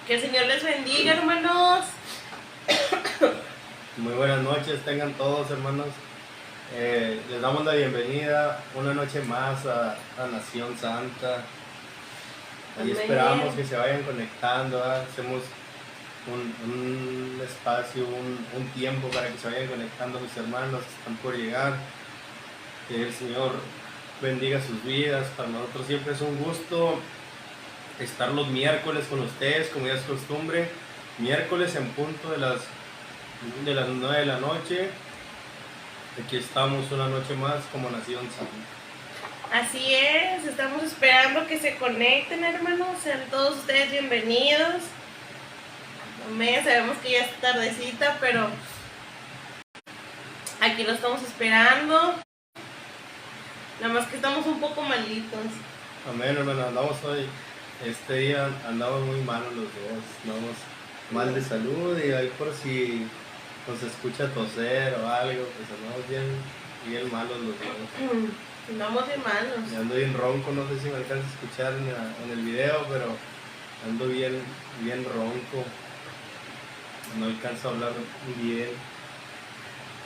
Que el Señor les bendiga, hermanos. Muy buenas noches, tengan todos, hermanos. Les damos la bienvenida una noche más a Nación Santa. Ahí Amén. esperamos que se vayan conectando, ¿verdad? Hacemos un espacio, un tiempo para que se vayan conectando mis hermanos que están por llegar. Que el Señor bendiga sus vidas. Para nosotros siempre es un gusto estar los miércoles con ustedes, como ya es costumbre. Miércoles en punto de las 9 de la noche. Aquí estamos una noche más como Nación Santa. Así es, estamos esperando que se conecten, hermanos. Sean todos ustedes bienvenidos. Amén, sabemos que ya es tardecita, pero aquí lo estamos esperando. Nada más que estamos un poco malitos. Amén, hermano, andamos hoy, este día andamos muy malos los dos, andamos mal de salud y ahí por si nos escucha toser o algo, pues andamos bien malos los dos. Andamos bien malos. Y ando bien ronco, no sé si me alcanza a escuchar en el video, pero ando bien ronco, no alcanzo a hablar bien.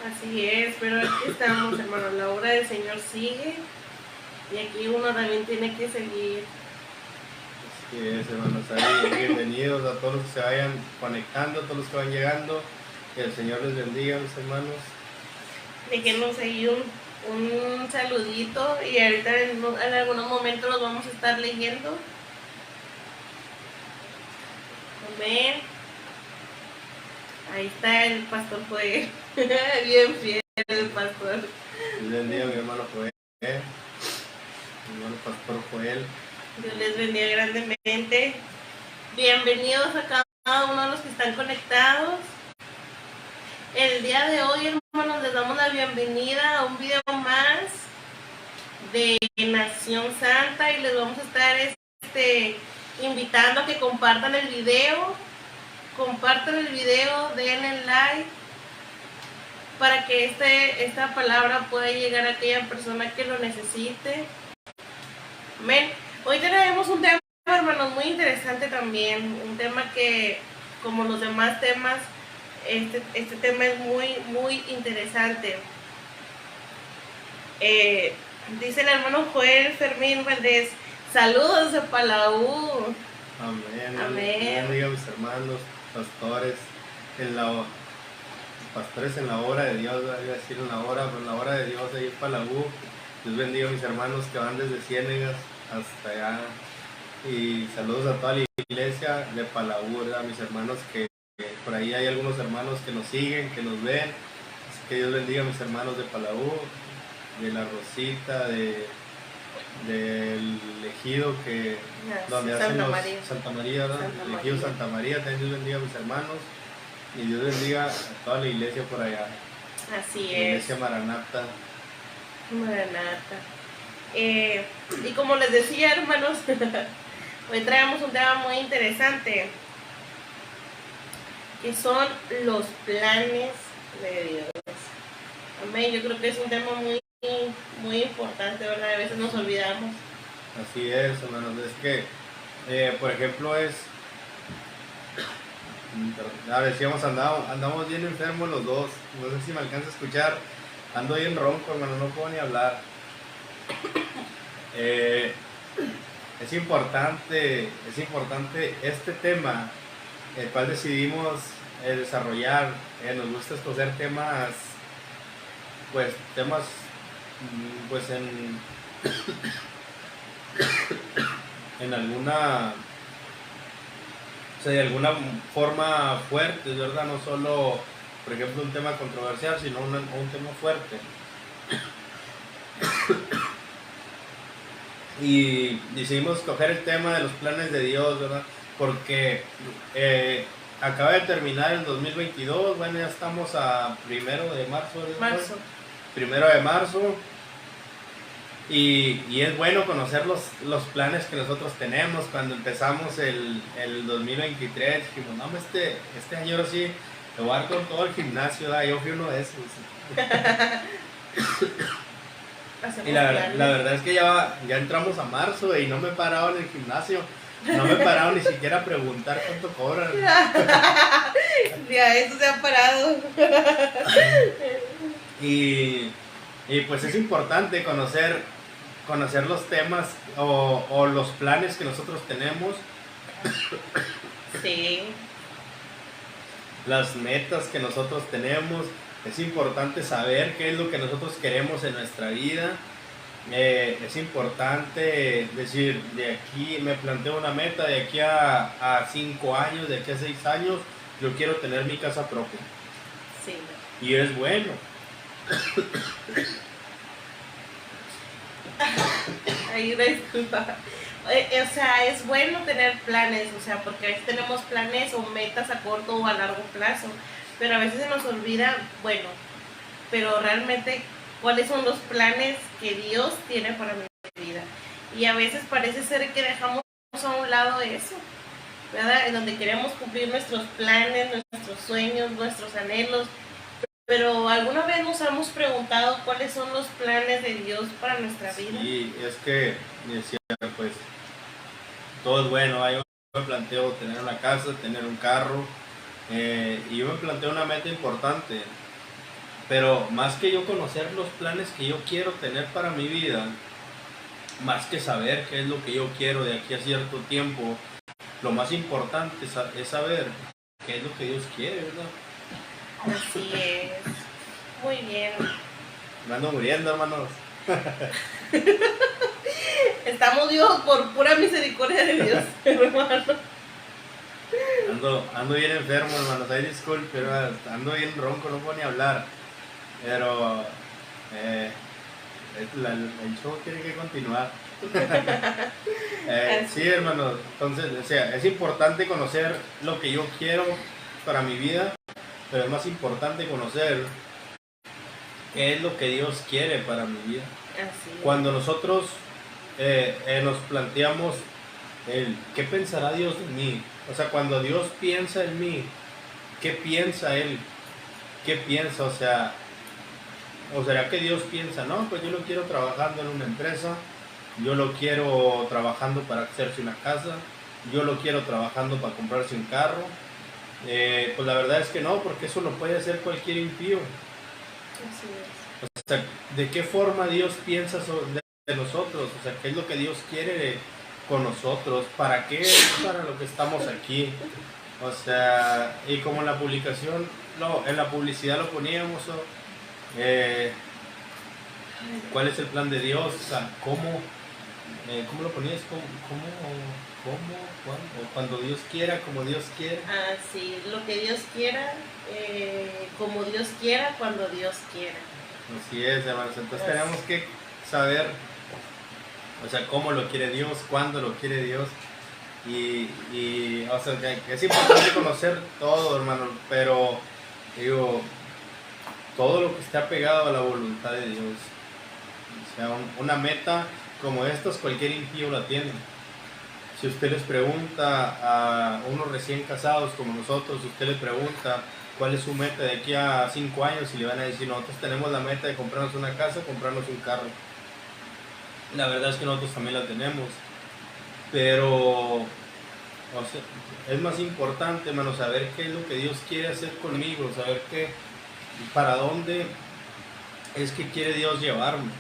Así es, pero aquí estamos, hermano, la obra del Señor sigue y aquí uno también tiene que seguir. Así es, hermanos, ahí, bienvenidos a todos los que se vayan conectando, a todos los que van llegando, que el Señor les bendiga, mis hermanos. Déjenos ahí un saludito y ahorita en algunos momentos los vamos a estar leyendo. Amén. Ahí está el pastor Joel. Bien fiel el pastor. Dios bendiga a mi hermano Joel, mi hermano pastor Joel. Dios les bendiga grandemente. Bienvenidos a cada uno de los que están conectados. El día de hoy, hermanos, les damos la bienvenida a un video más de Nación Santa y les vamos a estar invitando a que compartan el video. Compartan el video, denle like para que esta palabra pueda llegar a aquella persona que lo necesite. Amén. Hoy tenemos un tema, hermanos, muy interesante también. Un tema que, como los demás temas, este tema es muy interesante. Dice el hermano Joel Fermín Valdés, saludos de Palau. Amén. Amén. Bendiga a mis hermanos, pastores en la obra de Dios, voy a decir en la obra de Dios ahí en Palau. Dios bendiga a mis hermanos que van desde Ciénegas hasta allá. Y saludos a toda la iglesia de Palau, ¿verdad? Mis hermanos que por ahí hay algunos hermanos que nos siguen, que nos ven. Así que Dios bendiga a mis hermanos de Palau, de La Rosita, del ejido que donde hacen Santa María, ¿verdad? El ejido Santa María, también Dios bendiga a mis hermanos y Dios bendiga a toda la iglesia por allá. Así la iglesia Maranata. Y como les decía, hermanos, hoy traemos un tema muy interesante, que son los planes de Dios. Amén. Yo creo que es un tema muy importante, ¿verdad? A veces nos olvidamos. Así es, hermanos. Es que, por ejemplo, decíamos, andamos bien enfermos los dos. No sé si me alcanza a escuchar. Ando bien ronco, hermano, no puedo ni hablar. Es importante este tema, el cual decidimos desarrollar. Nos gusta escoger temas pues en alguna, o sea, de alguna forma fuerte, ¿verdad? No solo, por ejemplo, un tema controversial, sino un tema fuerte. Y decidimos escoger el tema de los planes de Dios, ¿verdad? Porque acaba de terminar el 2022, bueno, ya estamos a 1 de marzo. 1 de marzo. Y es bueno conocer los planes que nosotros tenemos. Cuando empezamos el 2023, dijimos, no, este año ahora sí, me voy a dar con todo el gimnasio, ¿verdad? Yo fui uno de esos. Y la verdad es que ya entramos a marzo y no me he parado en el gimnasio. No me he parado ni siquiera a preguntar cuánto cobran. Ya, eso se ha parado. Y pues es importante conocer los temas o los planes que nosotros tenemos. Sí. Las metas que nosotros tenemos. Es importante saber qué es lo que nosotros queremos en nuestra vida. Es importante decir, de aquí me planteo una meta, de aquí a 5 años, de aquí a 6 años, yo quiero tener mi casa propia. Sí. Y es bueno. Ay, una disculpa. O sea, es bueno tener planes, o sea, porque a veces tenemos planes o metas a corto o a largo plazo, pero a veces se nos olvida, bueno, pero realmente cuáles son los planes que Dios tiene para mi vida. Y a veces parece ser que dejamos a un lado eso, ¿verdad? En donde queremos cumplir nuestros planes, nuestros sueños, nuestros anhelos, pero ¿alguna vez nos hemos preguntado cuáles son los planes de Dios para nuestra vida? Sí, es que decía, pues, todo es bueno. Yo me planteo tener una casa, tener un carro, y yo me planteo una meta importante. Pero más que yo conocer los planes que yo quiero tener para mi vida, más que saber qué es lo que yo quiero de aquí a cierto tiempo, lo más importante es saber qué es lo que Dios quiere, ¿verdad? Así es. Muy bien. Me ando muriendo, hermanos. Estamos vivos por pura misericordia de Dios, hermano. Ando bien enfermo, hermanos. Ay, disculpe, ¿verdad? Ando bien ronco, no puedo ni hablar. Pero el show tiene que continuar. Sí, hermanos. Entonces, o sea, es importante conocer lo que yo quiero para mi vida, pero es más importante conocer qué es lo que Dios quiere para mi vida. Así es. Cuando nosotros nos planteamos ¿qué pensará Dios de mí? O sea, cuando Dios piensa en mí, ¿qué piensa Él? ¿Qué piensa? O sea que Dios piensa, no, pues yo lo quiero trabajando en una empresa, yo lo quiero trabajando para hacerse una casa, yo lo quiero trabajando para comprarse un carro. Pues la verdad es que no, porque eso lo puede hacer cualquier impío. Así es. O sea, ¿de qué forma Dios piensa de nosotros? O sea, ¿qué es lo que Dios quiere con nosotros? ¿Para qué es para lo que estamos aquí? O sea, y como en la publicación, en la publicidad lo poníamos, ¿cuál es el plan de Dios? O sea, ¿cómo lo ponías? Cuando Dios quiera, como Dios quiera. Ah, sí, lo que Dios quiera, como Dios quiera, cuando Dios quiera. Así es, hermanos. Entonces tenemos que saber, o sea, cómo lo quiere Dios, cuándo lo quiere Dios. Y o sea, que es importante conocer todo, hermano, pero digo, todo lo que esté apegado a la voluntad de Dios. O sea, una meta como estas, cualquier impío la tiene. Si usted les pregunta a unos recién casados como nosotros, usted les pregunta cuál es su meta de aquí a 5 años y le van a decir, nosotros tenemos la meta de comprarnos una casa, comprarnos un carro. La verdad es que nosotros también la tenemos, pero o sea, es más importante, hermano, saber qué es lo que Dios quiere hacer conmigo, saber para dónde es que quiere Dios llevarme.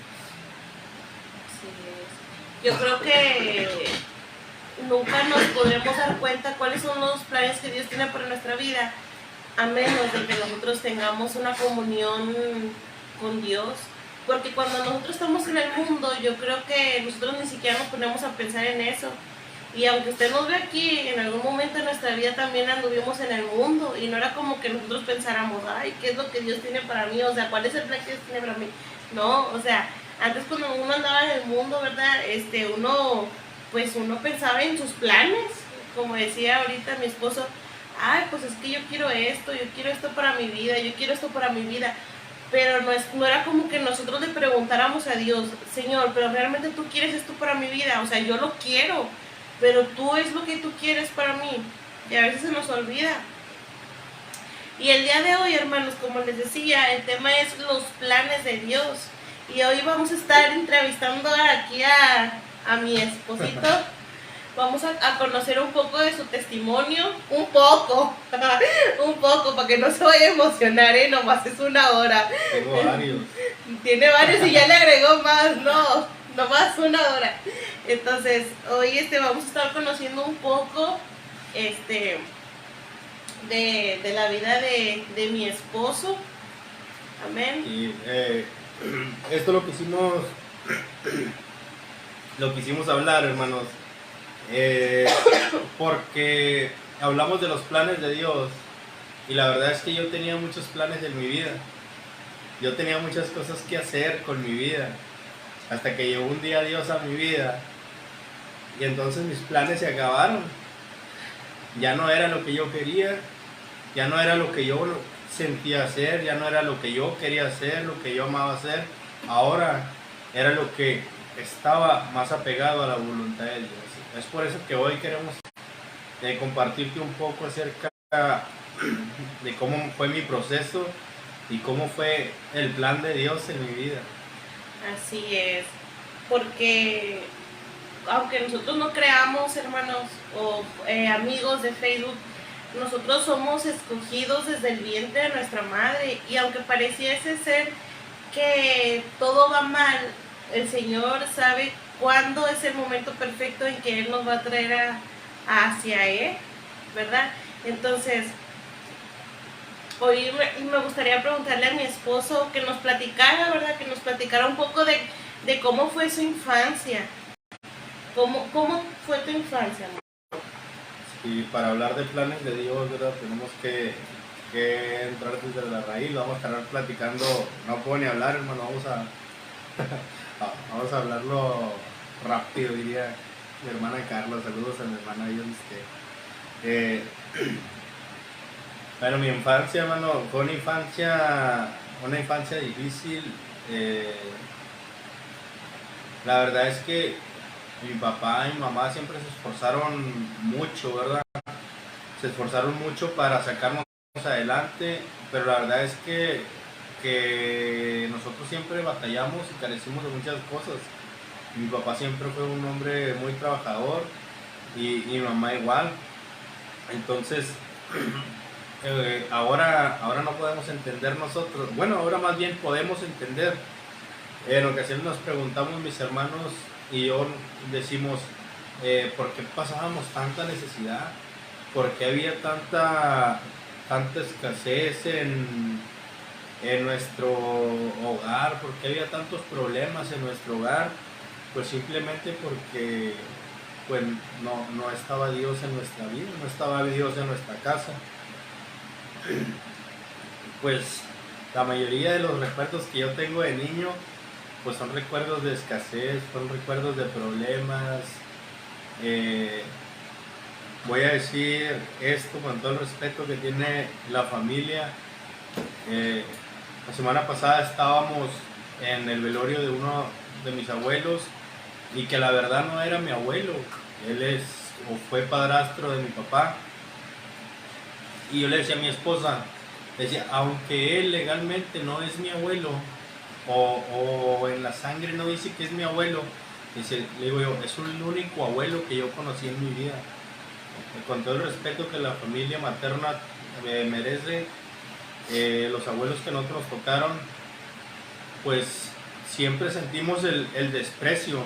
Sí, yo creo que nunca nos podremos dar cuenta cuáles son los planes que Dios tiene para nuestra vida, a menos de que nosotros tengamos una comunión con Dios. Porque cuando nosotros estamos en el mundo, yo creo que nosotros ni siquiera nos ponemos a pensar en eso. Y aunque usted nos ve aquí, en algún momento de nuestra vida también anduvimos en el mundo. Y no era como que nosotros pensáramos, ay, ¿qué es lo que Dios tiene para mí? O sea, ¿cuál es el plan que Dios tiene para mí? No, o sea, antes cuando uno andaba en el mundo, ¿verdad? Uno pensaba en sus planes. Como decía ahorita mi esposo, ay, pues es que yo quiero esto para mi vida, yo quiero esto para mi vida. Pero no era como que nosotros le preguntáramos a Dios, Señor, pero realmente tú quieres esto para mi vida. O sea, yo lo quiero, pero tú es lo que tú quieres para mí. Y a veces se nos olvida. Y el día de hoy, hermanos, como les decía, el tema es los planes de Dios. Y hoy vamos a estar entrevistando aquí a mi esposito. vamos a conocer un poco de su testimonio, un poco, para que no se vaya a emocionar, nomás es 1 hora. Tengo varios. Tiene varios y ya le agregó más, no, nomás 1 hora. Entonces, hoy vamos a estar conociendo un poco de la vida de mi esposo. Amén. Y esto lo quisimos hablar, hermanos, porque hablamos de los planes de Dios y la verdad es que yo tenía muchos planes en mi vida. Yo tenía muchas cosas que hacer con mi vida hasta que llegó un día Dios a mi vida y entonces mis planes se acabaron. Ya no era lo que yo quería, ya no era lo que yo sentía hacer, ya no era lo que yo quería hacer, lo que yo amaba hacer. Ahora era lo que estaba más apegado a la voluntad de Dios. Es por eso que hoy queremos compartirte un poco acerca de cómo fue mi proceso y cómo fue el plan de Dios en mi vida. Así es, porque aunque nosotros no creamos, hermanos o amigos de Facebook, nosotros somos escogidos desde el vientre de nuestra madre, y aunque pareciese ser que todo va mal, el Señor sabe cuándo es el momento perfecto en que Él nos va a traer hacia Él, ¿verdad? Entonces, hoy me gustaría preguntarle a mi esposo que nos platicara, ¿verdad? Que nos platicara un poco de cómo fue su infancia. ¿Cómo fue tu infancia, amor? Y para hablar de planes de Dios, ¿verdad? Tenemos que entrar desde la raíz, lo vamos a estar platicando, no puedo ni hablar, hermano, vamos a hablarlo rápido, diría mi hermana Carla. Saludos a mi hermana, bueno, mi infancia, hermano, fue una infancia difícil. La verdad es que mi papá y mi mamá siempre se esforzaron mucho, ¿verdad? Se esforzaron mucho para sacarnos adelante, pero la verdad es que nosotros siempre batallamos y carecimos de muchas cosas. Mi papá siempre fue un hombre muy trabajador y mi mamá igual. Entonces, ahora no podemos entender nosotros. Bueno, ahora más bien podemos entender. En ocasiones nos preguntamos, mis hermanos y yo, decimos, ¿por qué pasábamos tanta necesidad? ¿Por qué había tanta escasez en nuestro hogar? ¿Por qué había tantos problemas en nuestro hogar? Pues simplemente porque pues no estaba Dios en nuestra vida, no estaba Dios en nuestra casa. Pues la mayoría de los recuerdos que yo tengo de niño pues son recuerdos de escasez, son recuerdos de problemas. Voy a decir esto con todo el respeto que tiene la familia. La semana pasada estábamos en el velorio de uno de mis abuelos y que la verdad no era mi abuelo, él fue padrastro de mi papá. Y yo le decía a mi esposa, decía, aunque él legalmente no es mi abuelo, o en la sangre no dice que es mi abuelo, dice, le digo yo, es el único abuelo que yo conocí en mi vida. Con todo el respeto que la familia materna merece, los abuelos que nosotros nos tocaron, pues siempre sentimos el desprecio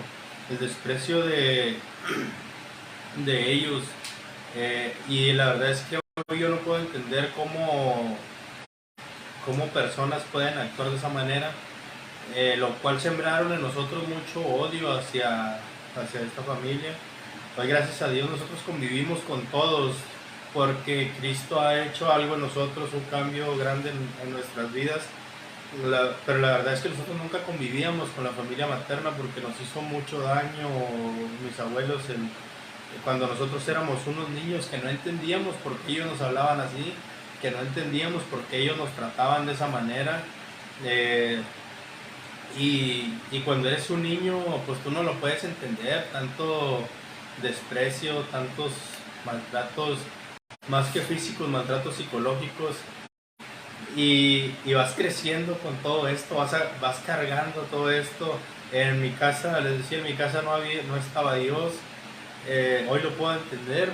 de ellos. Y la verdad es que hoy yo no puedo entender cómo personas pueden actuar de esa manera, lo cual sembraron en nosotros mucho odio hacia esta familia. Hoy, gracias a Dios, nosotros convivimos con todos porque Cristo ha hecho algo en nosotros, un cambio grande en nuestras vidas. Pero la verdad es que nosotros nunca convivíamos con la familia materna porque nos hizo mucho daño mis abuelos cuando nosotros éramos unos niños que no entendíamos por qué ellos nos hablaban así, que no entendíamos por qué ellos nos trataban de esa manera. Y cuando eres un niño, pues tú no lo puedes entender, tanto desprecio, tantos maltratos, más que físicos, maltratos psicológicos. Y vas creciendo con todo esto, vas cargando todo esto. En mi casa, les decía, en mi casa no estaba Dios. hoy lo puedo entender.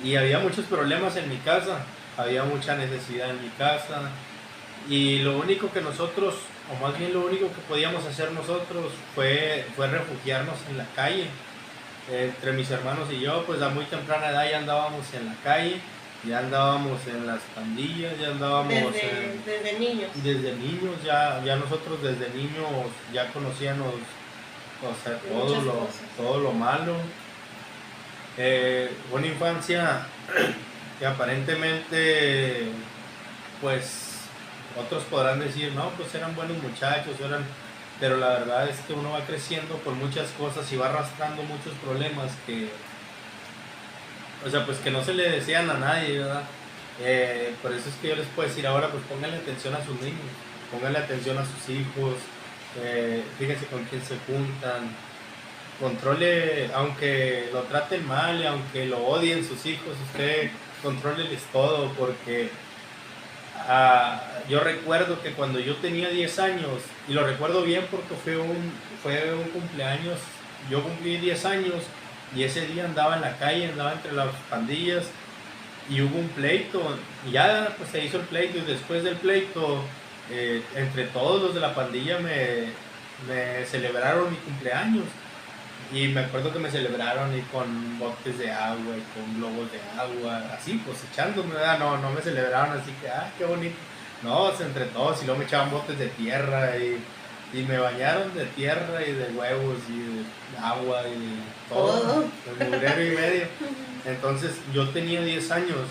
Y había muchos problemas en mi casa, había mucha necesidad en mi casa. Y lo único que nosotros, o más bien lo único que podíamos hacer nosotros fue refugiarnos en la calle. Entre mis hermanos y yo, pues a muy temprana edad ya andábamos en la calle, ya andábamos en las pandillas, ya andábamos desde niños. Desde niños, ya nosotros desde niños ya conocíamos, o sea, todo lo malo. Una infancia que aparentemente, pues, otros podrán decir, no, pues eran buenos muchachos, pero la verdad es que uno va creciendo con muchas cosas y va arrastrando muchos problemas que, o sea, pues que no se le desean a nadie, ¿verdad? Por eso es que yo les puedo decir ahora, pues pónganle atención a sus niños, pónganle atención a sus hijos, fíjense con quién se juntan, controle, aunque lo traten mal y aunque lo odien sus hijos, usted contróleles todo, porque yo recuerdo que cuando yo tenía 10 años, y lo recuerdo bien porque fue un cumpleaños, yo cumplí 10 años y ese día andaba en la calle, andaba entre las pandillas y hubo un pleito, y ya pues se hizo el pleito y después del pleito, entre todos los de la pandilla me celebraron mi cumpleaños. Y me acuerdo que me celebraron y con botes de agua y con globos de agua, así pues echándome, ¿verdad? No me celebraron así que, qué bonito. No, entre todos y luego me echaban botes de tierra y me bañaron de tierra y de huevos y de agua y de todo, de mugrero y medio. Entonces yo tenía 10 años.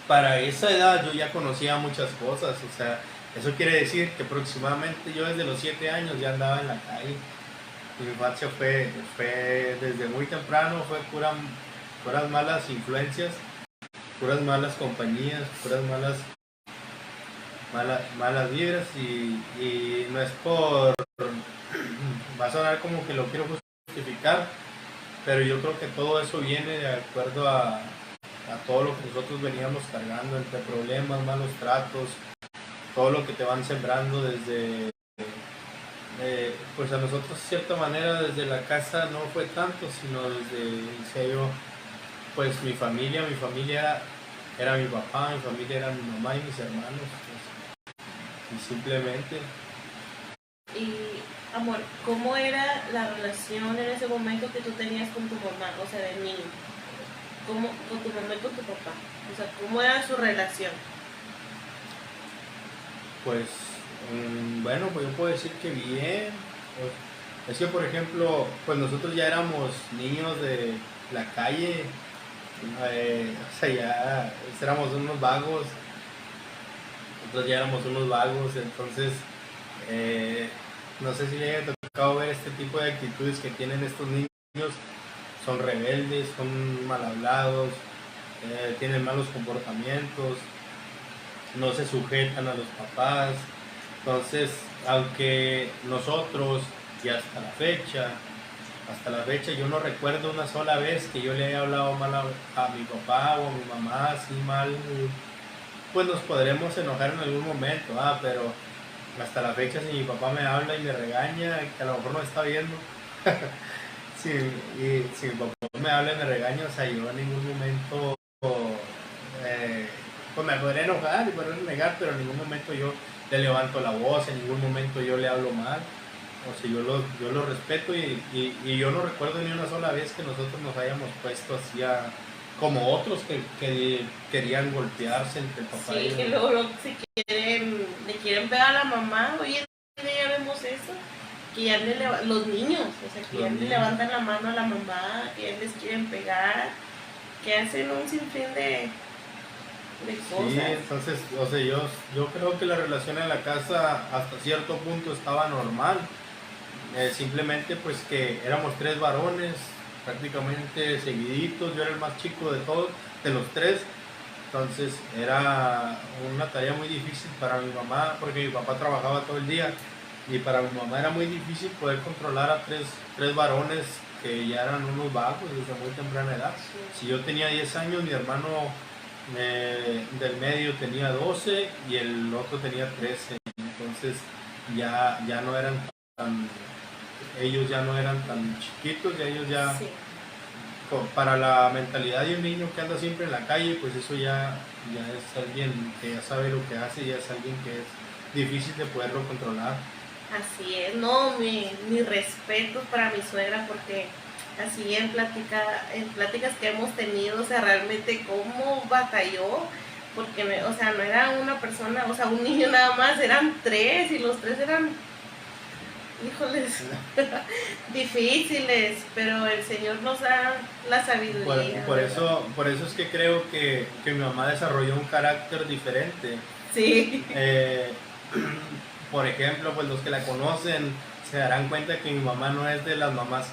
Para esa edad yo ya conocía muchas cosas, o sea, eso quiere decir que aproximadamente yo desde los 7 años ya andaba en la calle. Mi infancia fue desde muy temprano, fue puras malas influencias, puras malas compañías, puras malas vibras y no es por, va a sonar como que lo quiero justificar, pero yo creo que todo eso viene de acuerdo a todo lo que nosotros veníamos cargando, entre problemas, malos tratos, todo lo que te van sembrando desde... pues a nosotros de cierta manera desde la casa no fue tanto, sino desde el sello, pues mi familia era mi papá, mi familia era mi mamá y mis hermanos, pues, y simplemente. Y amor, ¿cómo era la relación en ese momento que tú tenías con tu mamá, o sea, de niño? ¿Cómo, con tu mamá y con tu papá? O sea, ¿cómo era su relación? Pues bueno, pues yo puedo decir que bien. Es que, por ejemplo, pues nosotros ya éramos niños de la calle, o sea, ya éramos unos vagos, entonces no sé si le haya tocado ver este tipo de actitudes que tienen estos niños, son rebeldes, son mal hablados, tienen malos comportamientos, no se sujetan a los papás. Entonces, aunque nosotros, y hasta la fecha yo no recuerdo una sola vez que yo le haya hablado mal a mi papá o a mi mamá, así mal, pues nos podremos enojar en algún momento, pero hasta la fecha si mi papá me habla y me regaña, que a lo mejor no está viendo, si mi papá me habla y me regaña, o sea, yo en ningún momento, pues me podré enojar y podré negar, pero en ningún momento yo le levanto la voz, en ningún momento yo le hablo mal, o sea, yo lo respeto y yo no recuerdo ni una sola vez que nosotros nos hayamos puesto así como otros que querían golpearse entre el papá y que luego si le quieren pegar a la mamá, hoy en día ya vemos eso, que ya los niños, o sea, que ya le levantan la mano a la mamá, que ya les quieren pegar, que hacen un sinfín de cosas. Sí, entonces, o sea, yo creo que la relación en la casa hasta cierto punto estaba normal, simplemente pues que éramos 3 varones, prácticamente seguiditos, yo era el más chico de todos, de los 3, entonces era una tarea muy difícil para mi mamá, porque mi papá trabajaba todo el día, y para mi mamá era muy difícil poder controlar a tres varones que ya eran unos vagos desde muy temprana edad. Si yo tenía 10 años, mi hermano del medio tenía 12 y el otro tenía 13, entonces ya no eran tan, ellos ya no eran tan chiquitos, ellos ya, sí, para la mentalidad de un niño que anda siempre en la calle, pues eso ya es alguien que ya sabe lo que hace, ya es alguien que es difícil de poderlo controlar. Así es, no, mi respeto para mi suegra porque así en pláticas que hemos tenido, o sea, realmente cómo batalló, porque, o sea, no era una persona, o sea, un niño nada más, eran tres y los tres eran, híjoles, difíciles, pero el Señor nos da la sabiduría. Por eso es que creo que mi mamá desarrolló un carácter diferente. Sí. Por ejemplo, pues los que la conocen se darán cuenta que mi mamá no es de las mamás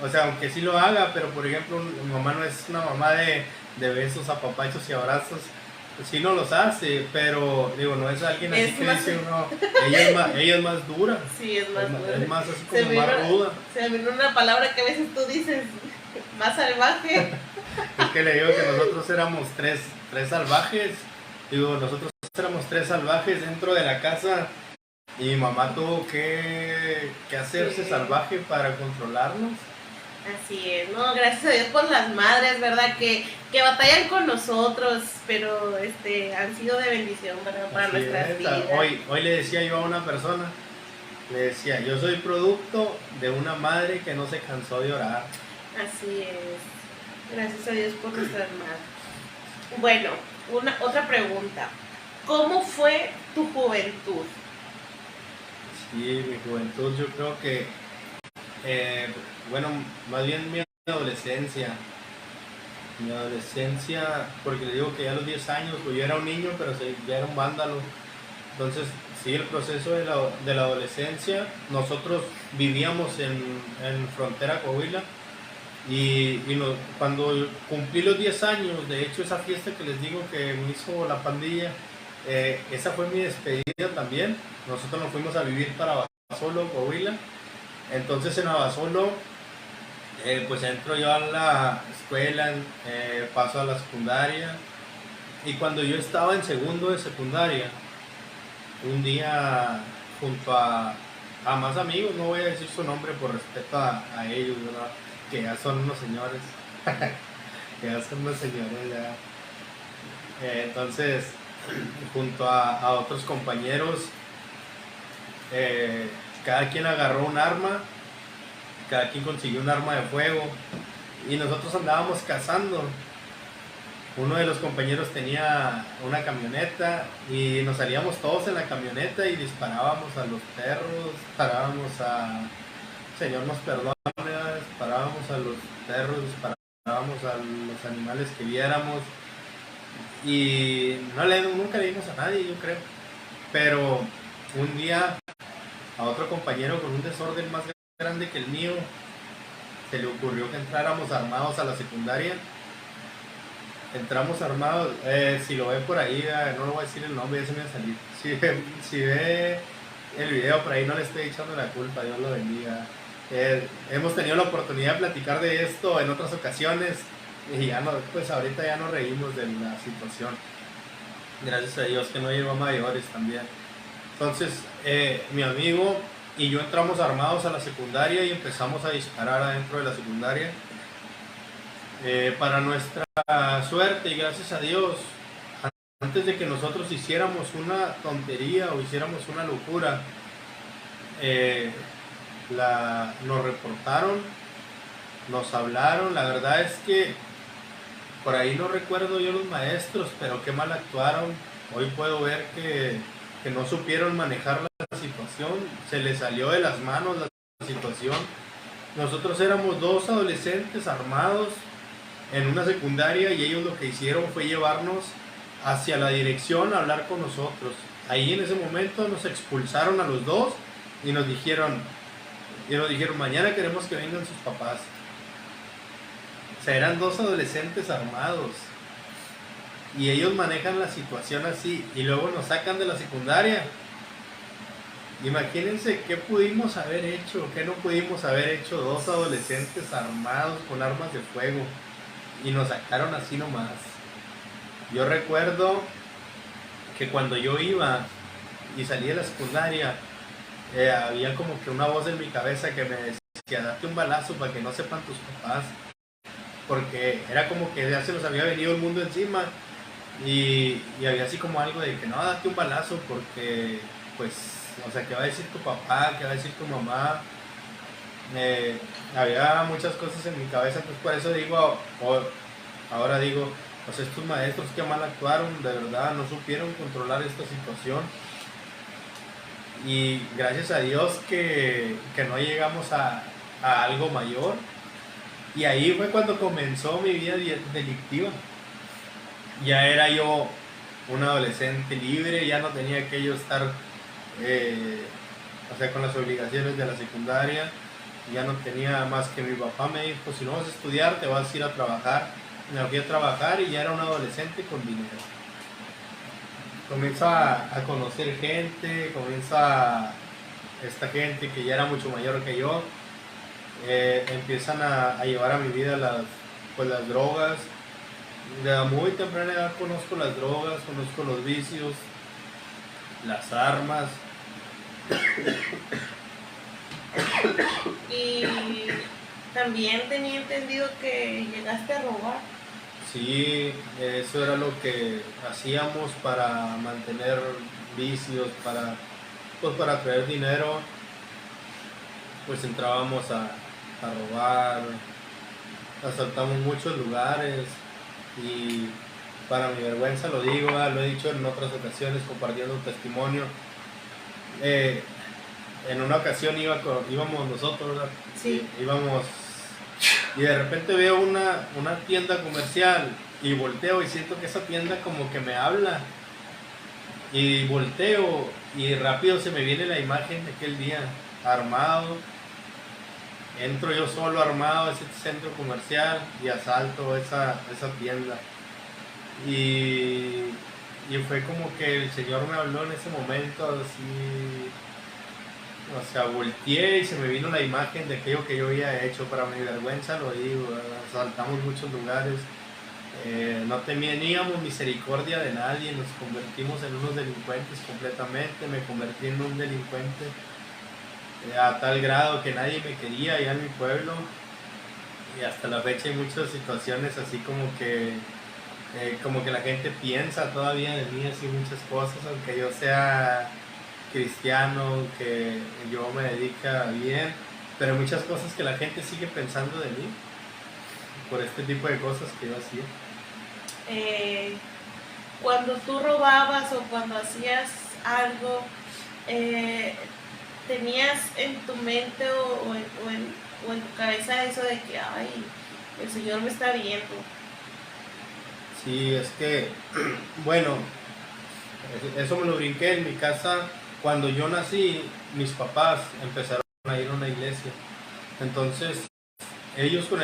o sea, aunque sí lo haga, pero por ejemplo, mi mamá no es una mamá de besos, apapachos y abrazos. Sí no los hace, pero digo, no es alguien así que dice uno, ella es más dura. Sí, es más dura. Es más así como más ruda. Se me vino una palabra que a veces tú dices, más salvaje. Es que le digo que nosotros éramos tres salvajes. Digo, nosotros éramos tres salvajes dentro de la casa y mi mamá tuvo que hacerse salvaje para controlarnos. Así es, no, gracias a Dios por las madres, ¿verdad? Que batallan con nosotros, pero han sido de bendición para nuestras vidas. Hoy le decía yo a una persona, le decía, yo soy producto de una madre que no se cansó de orar. Así es, gracias a Dios por nuestras madres. Bueno, otra pregunta, ¿cómo fue tu juventud? Sí, mi juventud yo creo que, bueno, más bien mi adolescencia, porque le digo que ya a los 10 años, pues yo era un niño, pero ya era un vándalo. Entonces, sí, el proceso de la adolescencia, nosotros vivíamos en frontera Coahuila y cuando cumplí los 10 años, de hecho esa fiesta que les digo que me hizo la pandilla, esa fue mi despedida también. Nosotros nos fuimos a vivir para Abasolo, Coahuila. Entonces en Abasolo, pues entro yo a la escuela, paso a la secundaria. Y cuando yo estaba en segundo de secundaria, un día junto a más amigos, no voy a decir su nombre por respeto a ellos, ¿verdad? Que ya son unos señores. Ya. Entonces, junto a otros compañeros, cada quien agarró un arma, cada quien consiguió un arma de fuego y nosotros andábamos cazando. Uno de los compañeros tenía una camioneta y nos salíamos todos en la camioneta y disparábamos a los perros, disparábamos a... Señor nos perdone, disparábamos a los perros, disparábamos a los animales que viéramos y nunca le dimos a nadie, yo creo. Pero un día a otro compañero con un desorden más grande que el mío se le ocurrió que entráramos armados a la secundaria. Entramos armados, si lo ve por ahí, no lo voy a decir el nombre, ya se me va a salir. Si ve el video por ahí, no le estoy echando la culpa, Dios lo bendiga. Hemos tenido la oportunidad de platicar de esto en otras ocasiones y ya no, pues ahorita ya nos reímos de la situación. Gracias a Dios que no llegó a mayores también. Entonces, mi amigo y yo entramos armados a la secundaria y empezamos a disparar adentro de la secundaria. Para nuestra suerte y gracias a Dios, antes de que nosotros hiciéramos una tontería o hiciéramos una locura, nos reportaron, nos hablaron. La verdad es que por ahí no recuerdo yo los maestros, pero qué mal actuaron. Hoy puedo ver que no supieron manejar la situación, se les salió de las manos la situación. Nosotros éramos dos adolescentes armados en una secundaria y ellos lo que hicieron fue llevarnos hacia la dirección a hablar con nosotros. Ahí en ese momento nos expulsaron a los dos y nos dijeron, mañana queremos que vengan sus papás. O sea, eran dos adolescentes armados y ellos manejan la situación así y luego nos sacan de la secundaria. Imagínense qué pudimos haber hecho, qué no pudimos haber hecho, dos adolescentes armados con armas de fuego y nos sacaron así nomás. Yo recuerdo que cuando yo iba y salí de la secundaria, había como que una voz en mi cabeza que me decía, date un balazo para que no sepan tus papás, porque era como que ya se nos había venido el mundo encima y había así como algo de que no, date un balazo porque, pues, o sea, ¿qué va a decir tu papá? ¿Qué va a decir tu mamá? Había muchas cosas en mi cabeza, pues por eso digo, ahora digo, pues estos maestros que mal actuaron, de verdad no supieron controlar esta situación y gracias a Dios que no llegamos a algo mayor. Y ahí fue cuando comenzó mi vida delictiva. Ya era yo un adolescente libre, ya no tenía que yo estar o sea, con las obligaciones de la secundaria. Ya no tenía más que mi papá me dijo, si no vas a estudiar, te vas a ir a trabajar. Me fui a trabajar y ya era un adolescente con dinero. Comienza a conocer gente, comienza esta gente que ya era mucho mayor que yo. Empiezan a llevar a mi vida las drogas. De muy temprana edad conozco las drogas, conozco los vicios, las armas. Y también tenía entendido que llegaste a robar. Sí, eso era lo que hacíamos para mantener vicios, para traer dinero. Pues entrábamos a robar, asaltamos muchos lugares y para mi vergüenza lo digo, lo he dicho en otras ocasiones compartiendo un testimonio. En una ocasión íbamos nosotros, ¿verdad? Sí. Íbamos y de repente veo una tienda comercial y volteo y siento que esa tienda como que me habla y volteo y rápido se me viene la imagen de aquel día armado. Entro yo solo armado a ese centro comercial y asalto esa tienda. Y fue como que el Señor me habló en ese momento, así, o sea, volteé y se me vino la imagen de aquello que yo había hecho. Para mi vergüenza lo digo, asaltamos muchos lugares, no teníamos misericordia de nadie, nos convertimos en unos delincuentes completamente, me convertí en un delincuente a tal grado que nadie me quería allá en mi pueblo y hasta la fecha hay muchas situaciones así como que la gente piensa todavía de mí así muchas cosas, aunque yo sea cristiano, que yo me dedica bien, pero hay muchas cosas que la gente sigue pensando de mí por este tipo de cosas que yo hacía. Cuando tú robabas o cuando hacías algo, ¿tenías en tu mente o en tu cabeza eso de que, ay, el Señor me está viendo? Sí, es que, bueno, eso me lo brinqué en mi casa. Cuando yo nací, mis papás empezaron a ir a una iglesia. Entonces, ellos con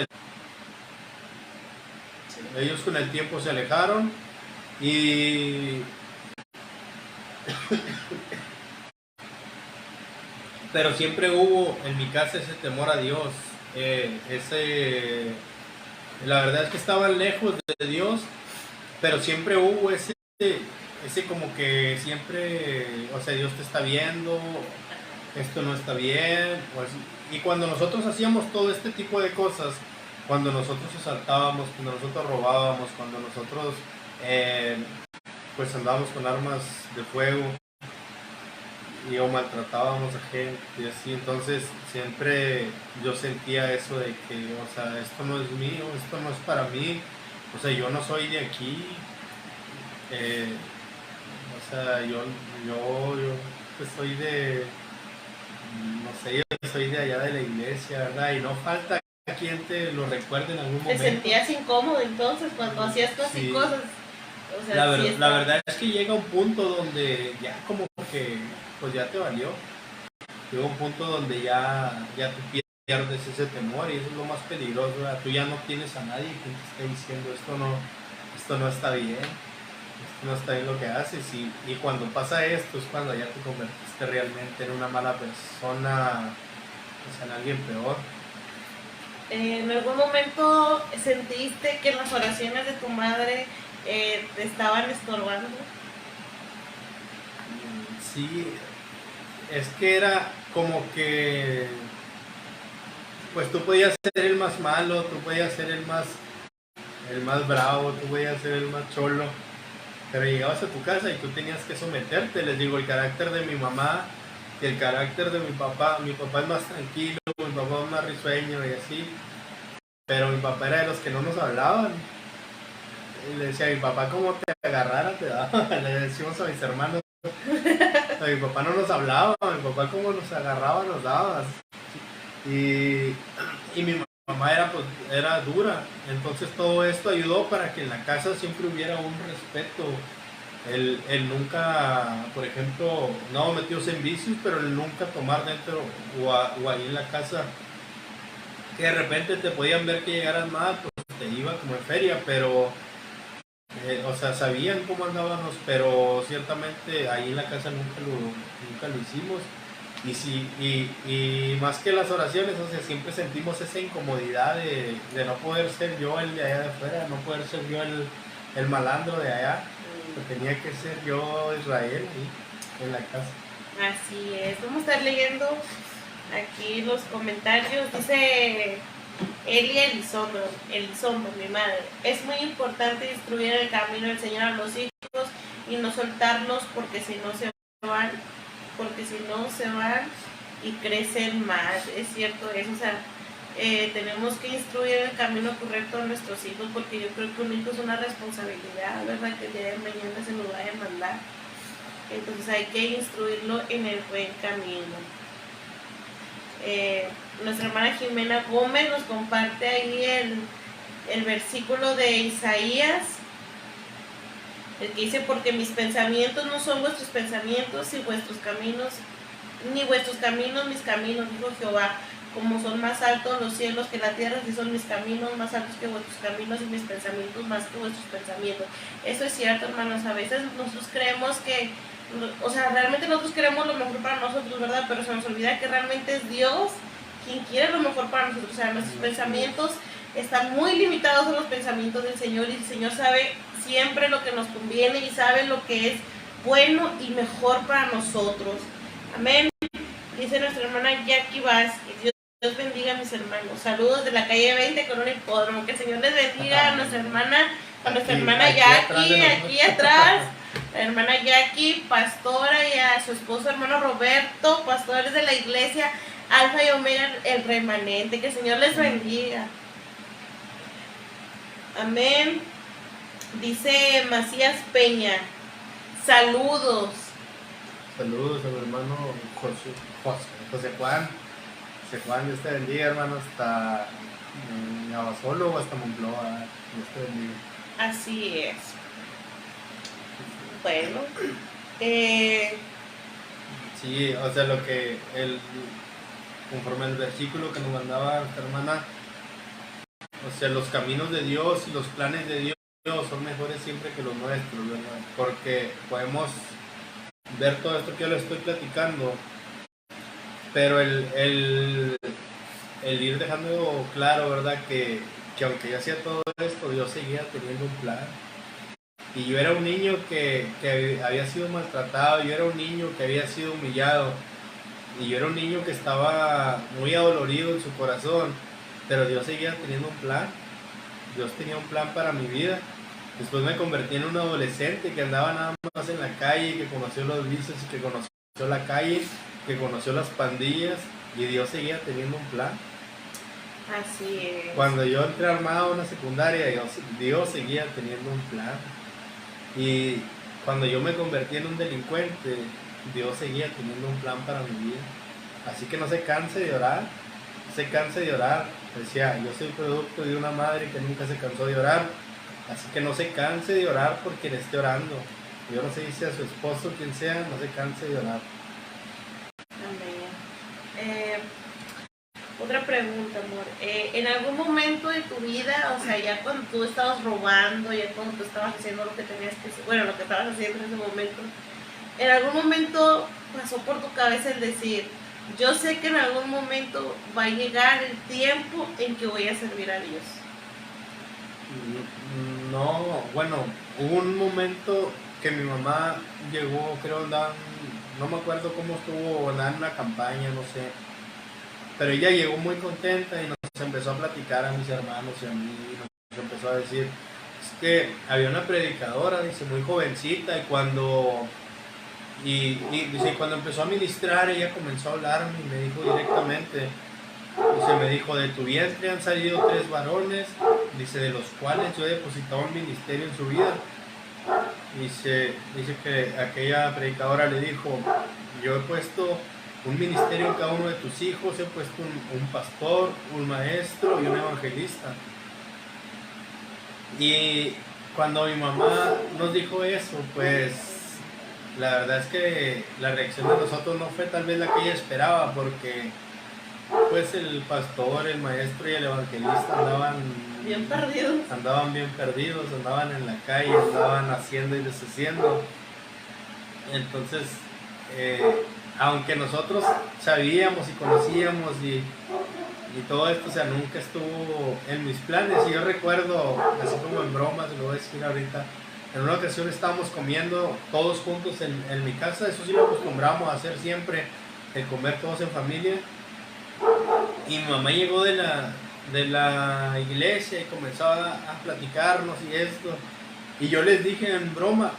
el tiempo se alejaron y pero siempre hubo en mi casa ese temor a Dios, la verdad es que estaban lejos de Dios, pero siempre hubo ese como que siempre, o sea, Dios te está viendo, esto no está bien, pues, y cuando nosotros hacíamos todo este tipo de cosas, cuando nosotros asaltábamos, cuando nosotros robábamos, cuando nosotros pues andábamos con armas de fuego o maltratábamos a gente y así, entonces siempre yo sentía eso de que, o sea, esto no es mío, esto no es para mí, o sea, yo no soy de aquí, o sea, yo pues soy de, no sé, yo soy de allá de la iglesia, ¿verdad? Y no falta quien te lo recuerde en algún momento. ¿Te sentías incómodo entonces cuando hacías todas Sí. cosas? O sea, la verdad es que llega un punto donde ya como que pues ya te valió. Llega un punto donde ya tú pierdes ese temor y eso es lo más peligroso, ¿verdad? Tú ya no tienes a nadie que te esté diciendo esto no está bien, esto no está bien lo que haces y cuando pasa esto es cuando ya te convertiste realmente en una mala persona, o sea, en alguien peor. ¿En algún momento sentiste que las oraciones de tu madre te estaban estorbando? Sí, es que era como que pues tú podías ser el más malo, tú podías ser el más bravo, tú podías ser el más cholo, pero llegabas a tu casa y tú tenías que someterte. Les digo, el carácter de mi mamá y el carácter de mi papá es más tranquilo, mi papá es más risueño y así, pero mi papá era de los que no nos hablaban. Y le decía a mi papá, como te agarrara, te daba. Le decimos a mis hermanos, a mi papá no nos hablaba, mi papá como nos agarraba, nos daba. Y mi mamá era dura, entonces todo esto ayudó para que en la casa siempre hubiera un respeto. Él nunca, por ejemplo, no metióse en vicios, pero él nunca tomar dentro o ahí en la casa, que de repente te podían ver que llegaras mal, pues te iba como en feria, pero o sea, sabían cómo andábamos, pero ciertamente ahí en la casa nunca lo hicimos. Y más que las oraciones, o sea, siempre sentimos esa incomodidad de no poder ser yo el de allá de afuera, no poder ser yo el malandro de allá, que tenía que ser yo Israel ahí en la casa. Así es, vamos a estar leyendo aquí los comentarios. Dice Elia Elizondo, mi madre: es muy importante instruir el camino del Señor a los hijos y no soltarlos, porque si no se van y crecen más. Es cierto eso, o sea, tenemos que instruir el camino correcto a nuestros hijos, porque yo creo que un hijo es una responsabilidad, ¿verdad? Que el día de mañana se nos va a demandar. Entonces hay que instruirlo en el buen camino. Nuestra hermana Jimena Gómez nos comparte ahí el versículo de Isaías, el que dice: porque mis pensamientos no son vuestros pensamientos, y vuestros caminos, ni vuestros caminos mis caminos, dijo Jehová. Como son más altos los cielos que la tierra, así son mis caminos más altos que vuestros caminos, y mis pensamientos más que vuestros pensamientos. Eso es cierto, hermanos. A veces nosotros creemos que, o sea, realmente nosotros queremos lo mejor para nosotros, ¿verdad? Pero se nos olvida que realmente es Dios quien quiere lo mejor para nosotros. O sea, nuestros pensamientos están muy limitados a los pensamientos del Señor, y el Señor sabe siempre lo que nos conviene y sabe lo que es bueno y mejor para nosotros. Amén. Dice nuestra hermana Jackie Vázquez: Dios bendiga a mis hermanos. Saludos de la calle 20 con un hipódromo. Que el Señor les bendiga a nuestra hermana Jackie, aquí atrás. La hermana Jackie, pastora, y a su esposo hermano Roberto, pastores de la iglesia Alfa y Omega, el remanente. Que el Señor les bendiga. Amén. Dice Macías Peña: saludos. Saludos a mi hermano José Juan. José Juan, Dios te bendiga, hermano, hasta Abasolo o hasta Moncloa. Dios te bendiga. Así es. Bueno, sí, o sea, conforme al versículo que nos mandaba nuestra hermana, o sea, los caminos de Dios y los planes de Dios son mejores siempre que los nuestros, ¿verdad? Porque podemos ver todo esto que yo les estoy platicando, pero el ir dejando claro, ¿verdad? Que aunque yo hacía todo esto, Dios seguía teniendo un plan. Y yo era un niño que había sido maltratado, yo era un niño que había sido humillado, y yo era un niño que estaba muy adolorido en su corazón, pero Dios seguía teniendo un plan. Dios tenía un plan para mi vida. Después me convertí en un adolescente que andaba nada más en la calle, que conoció los vicios, que conoció la calle, que conoció las pandillas, y Dios seguía teniendo un plan. Así es. Cuando yo entré armado a una secundaria, Dios seguía teniendo un plan. Y cuando yo me convertí en un delincuente, Dios seguía teniendo un plan para mi vida. Así que no se canse de orar, no se canse de orar. Decía, yo soy producto de una madre que nunca se cansó de orar. Así que no se canse de orar por quien esté orando. Yo no sé si sea su esposo, quien sea, no se canse de orar. Amén. Otra pregunta, amor. ¿En algún momento de tu vida, o sea, ya cuando tú estabas robando, ya cuando tú estabas haciendo lo que tenías que hacer, bueno, lo que estabas haciendo en ese momento, en algún momento pasó por tu cabeza el decir: yo sé que en algún momento va a llegar el tiempo en que voy a servir a Dios? No, bueno, hubo un momento que mi mamá llegó, creo, no me acuerdo cómo estuvo, andaba en una campaña, no sé, pero ella llegó muy contenta y nos empezó a platicar a mis hermanos y a mí, y nos empezó a decir, es que había una predicadora, dice, muy jovencita, dice, cuando empezó a ministrar, ella comenzó a hablarme y me dijo directamente, dice, me dijo, de tu vientre han salido 3 varones, dice, de los cuales yo he depositado un ministerio en su vida. Dice que aquella predicadora le dijo, yo he puesto un ministerio en cada uno de tus hijos, he puesto un pastor, un maestro y un evangelista. Y cuando mi mamá nos dijo eso, pues la verdad es que la reacción de nosotros no fue tal vez la que ella esperaba, porque pues el pastor, el maestro y el evangelista andaban bien perdidos, andaban en la calle, andaban haciendo y deshaciendo. Entonces, aunque nosotros sabíamos y conocíamos y todo esto, o sea, nunca estuvo en mis planes. Y yo recuerdo, así como en broma, se lo voy a decir ahorita, en una ocasión estábamos comiendo todos juntos en mi casa, eso sí lo acostumbramos a hacer siempre, el comer todos en familia. Y mi mamá llegó de la iglesia y comenzó a platicarnos y esto. Y yo les dije en broma,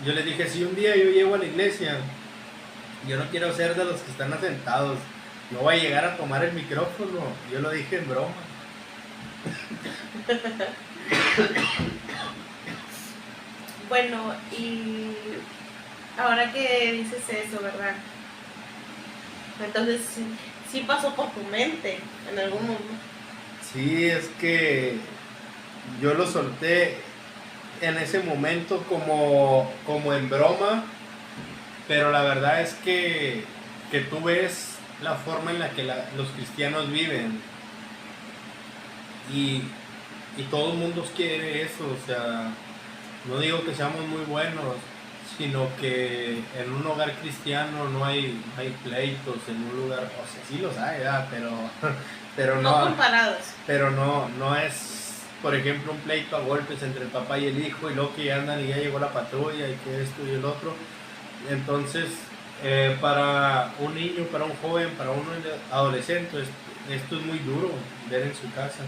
yo les dije, si un día yo llego a la iglesia, yo no quiero ser de los que están asentados, no voy a llegar a tomar el micrófono. Yo lo dije en broma. Bueno, y ahora que dices eso, ¿verdad? Entonces, sí pasó por tu mente en algún momento. Sí, es que yo lo solté en ese momento como en broma, pero la verdad es que tú ves la forma en la que los cristianos viven y todo el mundo quiere eso, o sea, no digo que seamos muy buenos, sino que en un hogar cristiano no hay pleitos, en un lugar, o sea, sí los hay, ¿verdad? pero no comparados. Pero no es, por ejemplo, un pleito a golpes entre el papá y el hijo, y luego que andan y ya llegó la patrulla y que esto y el otro. Entonces, para un niño, para un joven, para un adolescente, esto es muy duro ver en su casa.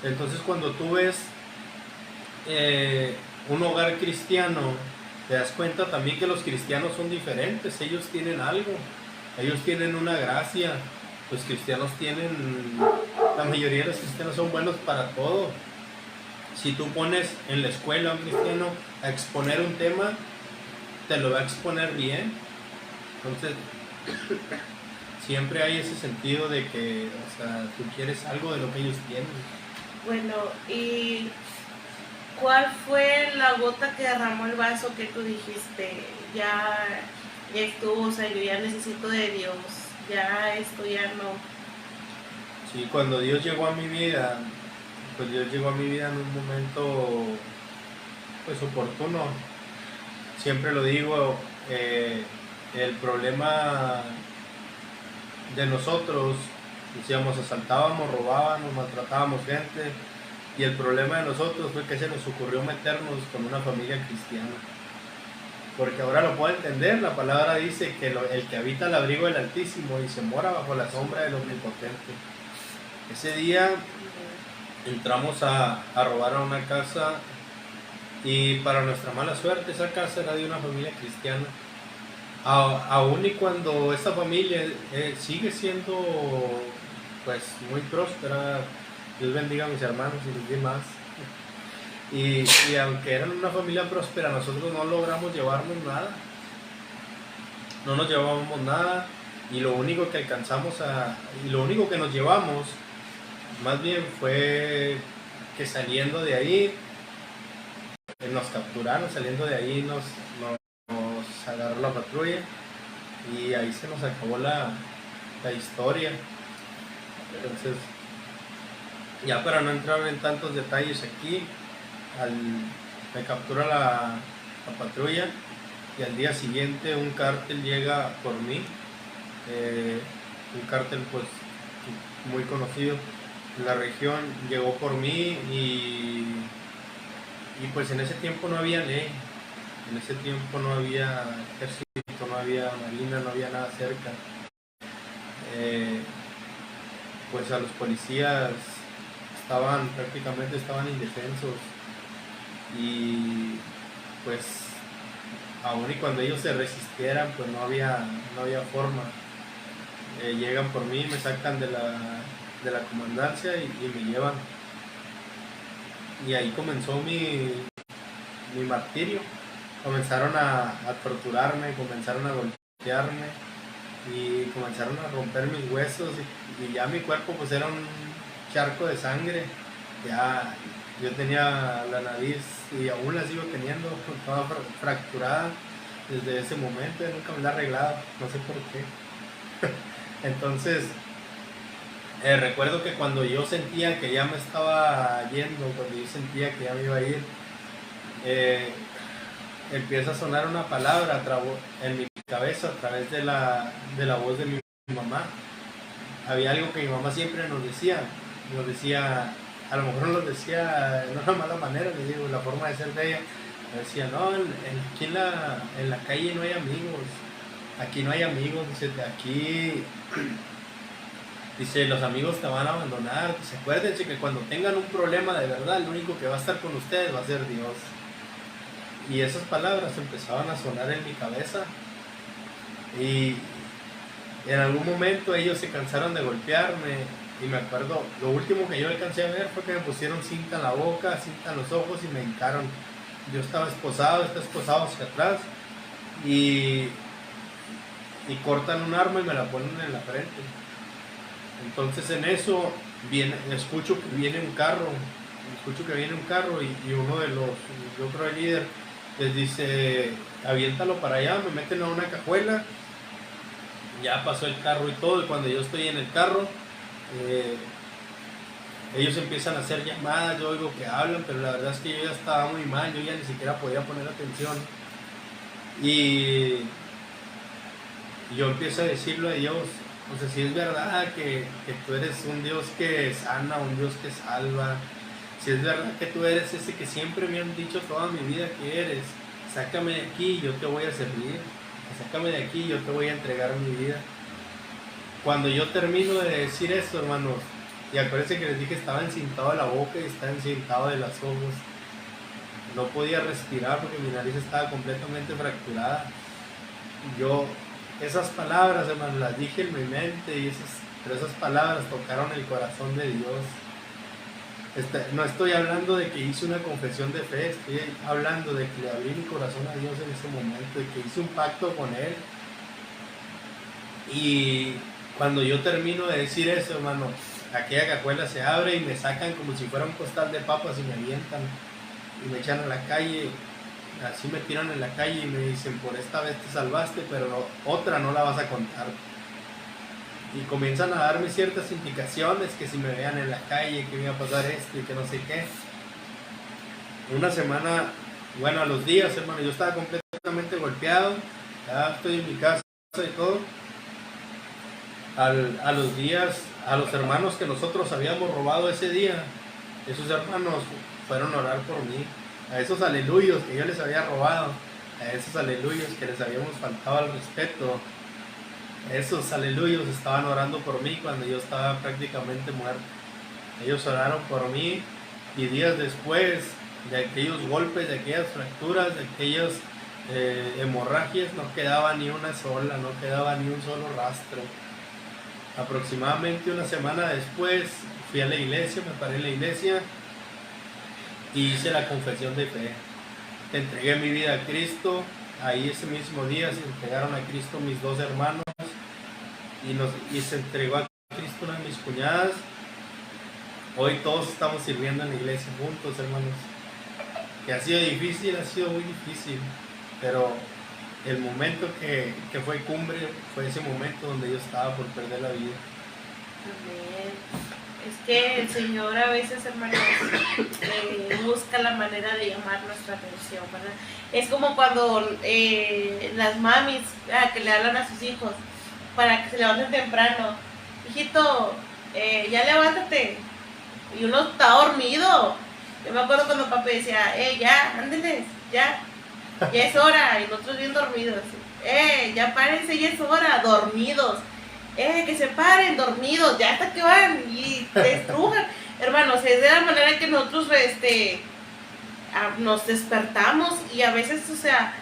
Entonces, cuando tú ves un hogar cristiano, te das cuenta también que los cristianos son diferentes. Ellos tienen algo, ellos tienen una gracia. Los cristianos la mayoría de los cristianos son buenos para todo. Si tú pones en la escuela a un cristiano a exponer un tema, te lo va a exponer bien. Entonces, siempre hay ese sentido de que, o sea, tú quieres algo de lo que ellos tienen. Bueno, ¿y cuál fue la gota que derramó el vaso que tú dijiste, ya estuvo, o sea, yo ya necesito de Dios, ya esto ya no? Sí, cuando Dios llegó a mi vida, pues Dios llegó a mi vida en un momento pues oportuno. Siempre lo digo, el problema de nosotros, decíamos, asaltábamos, robábamos, maltratábamos gente, y el problema de nosotros fue que se nos ocurrió meternos con una familia cristiana. Porque ahora lo puedo entender, la palabra dice que el que habita el abrigo del Altísimo y se mora bajo la sombra del Omnipotente. Ese día entramos a robar a una casa, y para nuestra mala suerte esa casa era de una familia cristiana. Aún y cuando esta familia sigue siendo pues muy próspera, Dios bendiga a mis hermanos y los demás. Y aunque eran una familia próspera, nosotros no logramos llevarnos nada. No nos llevábamos nada, y lo único que lo único que nos llevamos, más bien, fue que saliendo de ahí, nos capturaron, saliendo de ahí nos agarró la patrulla, y ahí se nos acabó la historia. Entonces, ya para no entrar en tantos detalles aquí, me captura la patrulla, y al día siguiente un cártel llega por mí, un cártel pues muy conocido en la región, llegó por mí, y pues en ese tiempo no había ley, en ese tiempo no había ejército, no había marina, no había nada cerca. pues a los policías prácticamente estaban indefensos, y pues aun y cuando ellos se resistieran, pues no había forma. Llegan por mí, me sacan de la comandancia y me llevan. Y ahí comenzó mi martirio. Comenzaron a torturarme, comenzaron a golpearme y comenzaron a romper mis huesos, y ya mi cuerpo pues era un charco de sangre. Ya yo tenía la nariz, y aún la sigo teniendo, toda fracturada desde ese momento. Yo nunca me la he arreglado, no sé por qué. Entonces recuerdo que cuando yo sentía que ya me estaba yendo, cuando yo sentía que ya me iba a ir, empieza a sonar una palabra en mi cabeza a través de la voz de mi mamá. Había algo que mi mamá siempre nos decía, a lo mejor nos decía de una mala manera, les digo, la forma de ser de ella, decía, no, aquí en la calle no hay amigos, aquí no hay amigos, dice, aquí, dice, los amigos te van a abandonar, dice, acuérdense que cuando tengan un problema de verdad, el único que va a estar con ustedes va a ser Dios. Y esas palabras empezaban a sonar en mi cabeza, y en algún momento ellos se cansaron de golpearme, y me acuerdo, lo último que yo alcancé a ver fue que me pusieron cinta en la boca, cinta en los ojos, y me hincaron. Yo estaba esposado hacia atrás, y cortan un arma y me la ponen en la frente. Entonces en eso escucho que viene un carro, y uno de los, yo creo el líder, les dice, aviéntalo para allá, me meten a una cajuela. Ya pasó el carro y todo, y cuando yo estoy en el carro, ellos empiezan a hacer llamadas, yo oigo que hablan, pero la verdad es que yo ya estaba muy mal, yo ya ni siquiera podía poner atención. Y yo empiezo a decirle a Dios, o sea, si es verdad que tú eres un Dios que sana, un Dios que salva, si es verdad que tú eres ese que siempre me han dicho toda mi vida que eres, sácame de aquí, yo te voy a servir, sácame de aquí, yo te voy a entregar mi vida. Cuando yo termino de decir esto, hermanos, y acuérdense que les dije, estaba encintado de la boca y estaba encintado de los ojos, no podía respirar porque mi nariz estaba completamente fracturada. Yo, esas palabras, hermanos, las dije en mi mente, pero esas palabras tocaron el corazón de Dios. No estoy hablando de que hice una confesión de fe, estoy hablando de que le abrí mi corazón a Dios en ese momento, de que hice un pacto con Él. Y cuando yo termino de decir eso, hermano, aquella cajuela se abre y me sacan como si fuera un costal de papas y me avientan y me echan a la calle. Así me tiran en la calle y me dicen, por esta vez te salvaste, pero otra no la vas a contar. Y comienzan a darme ciertas indicaciones, que si me vean en la calle, que me iba a pasar esto y que no sé qué. Una semana, bueno, a los días, hermano, yo estaba completamente golpeado, ya estoy en mi casa y todo. A los días, a los hermanos que nosotros habíamos robado ese día, esos hermanos fueron a orar por mí. A esos aleluyos que yo les había robado, a esos aleluyos que les habíamos faltado al respeto, esos aleluyos estaban orando por mí cuando yo estaba prácticamente muerto. Ellos oraron por mí, y días después de aquellos golpes, de aquellas fracturas, de aquellas hemorragias, no quedaba ni una sola, no quedaba ni un solo rastro. Aproximadamente una semana después fui a la iglesia, me paré en la iglesia y hice la confesión de fe. Entregué mi vida a Cristo. Ahí ese mismo día se entregaron a Cristo mis dos hermanos, y se entregó a Cristo una de mis cuñadas. Hoy todos estamos sirviendo en la iglesia juntos, hermanos. Que ha sido difícil, ha sido muy difícil, pero el momento que fue cumbre fue ese momento donde yo estaba por perder la vida. Amén. Es que el Señor a veces, hermanos, busca la manera de llamar nuestra atención, ¿verdad? Es como cuando las mamis que le hablan a sus hijos para que se levanten temprano. Hijito, ya levántate. Y uno está dormido. Yo me acuerdo cuando papi decía, ya, ándenles, ya es hora. Y nosotros bien dormidos. Ya párense, ya es hora, dormidos. que se paren dormidos, ya hasta que van y te estrujan. Hermanos, es de la manera que nosotros nos despertamos y a veces, o sea,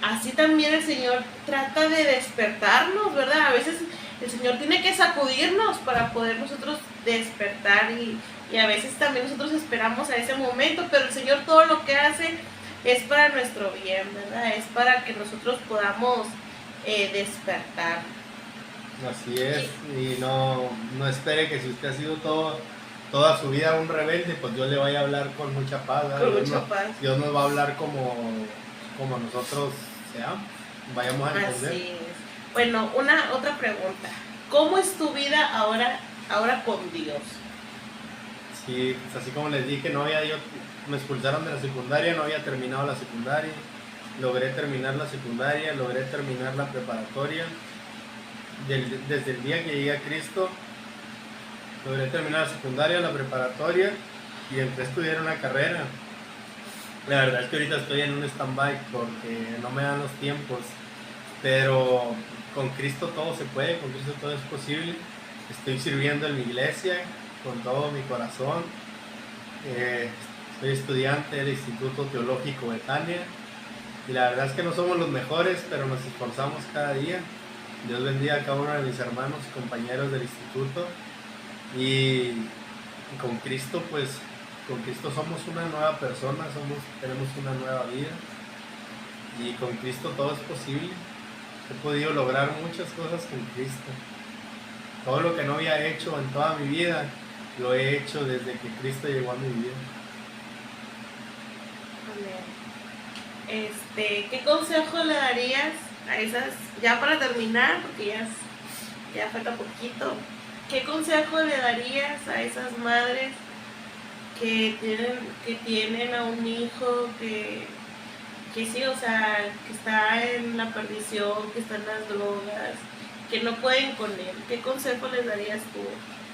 así también el Señor trata de despertarnos, ¿verdad? A veces el Señor tiene que sacudirnos para poder nosotros despertar y a veces también nosotros esperamos a ese momento, pero el Señor todo lo que hace es para nuestro bien, ¿verdad? Es para que nosotros podamos despertar. Así es, y no espere que si usted ha sido toda su vida un rebelde, pues Dios le vaya a hablar con mucha paz. Dios nos va a hablar como nosotros seamos, vayamos a entender. Así es. Bueno, otra pregunta. ¿Cómo es tu vida ahora con Dios? Sí, pues así como les dije, me expulsaron de la secundaria, no había terminado la secundaria, logré terminar la secundaria, logré terminar la preparatoria. Desde el día que llegué a Cristo, logré terminar la secundaria, la preparatoria y entré a estudiar una carrera. La verdad es que ahorita estoy en un stand-by porque no me dan los tiempos, pero con Cristo todo se puede, con Cristo todo es posible. Estoy sirviendo en mi iglesia con todo mi corazón. Soy estudiante del Instituto Teológico Betania y la verdad es que no somos los mejores, pero nos esforzamos cada día. Dios bendiga a cada uno de mis hermanos y compañeros del instituto. Y con Cristo, pues, con Cristo somos una nueva persona, tenemos una nueva vida. Y con Cristo todo es posible. He podido lograr muchas cosas con Cristo. Todo lo que no había hecho en toda mi vida, lo he hecho desde que Cristo llegó a mi vida. Amén. ¿Qué consejo le darías a esas, ya para terminar, porque ya falta poquito, qué consejo le darías a esas madres que tienen a un hijo que sí, o sea, que está en la perdición, que está en las drogas, que no pueden con él? ¿Qué consejo les darías tú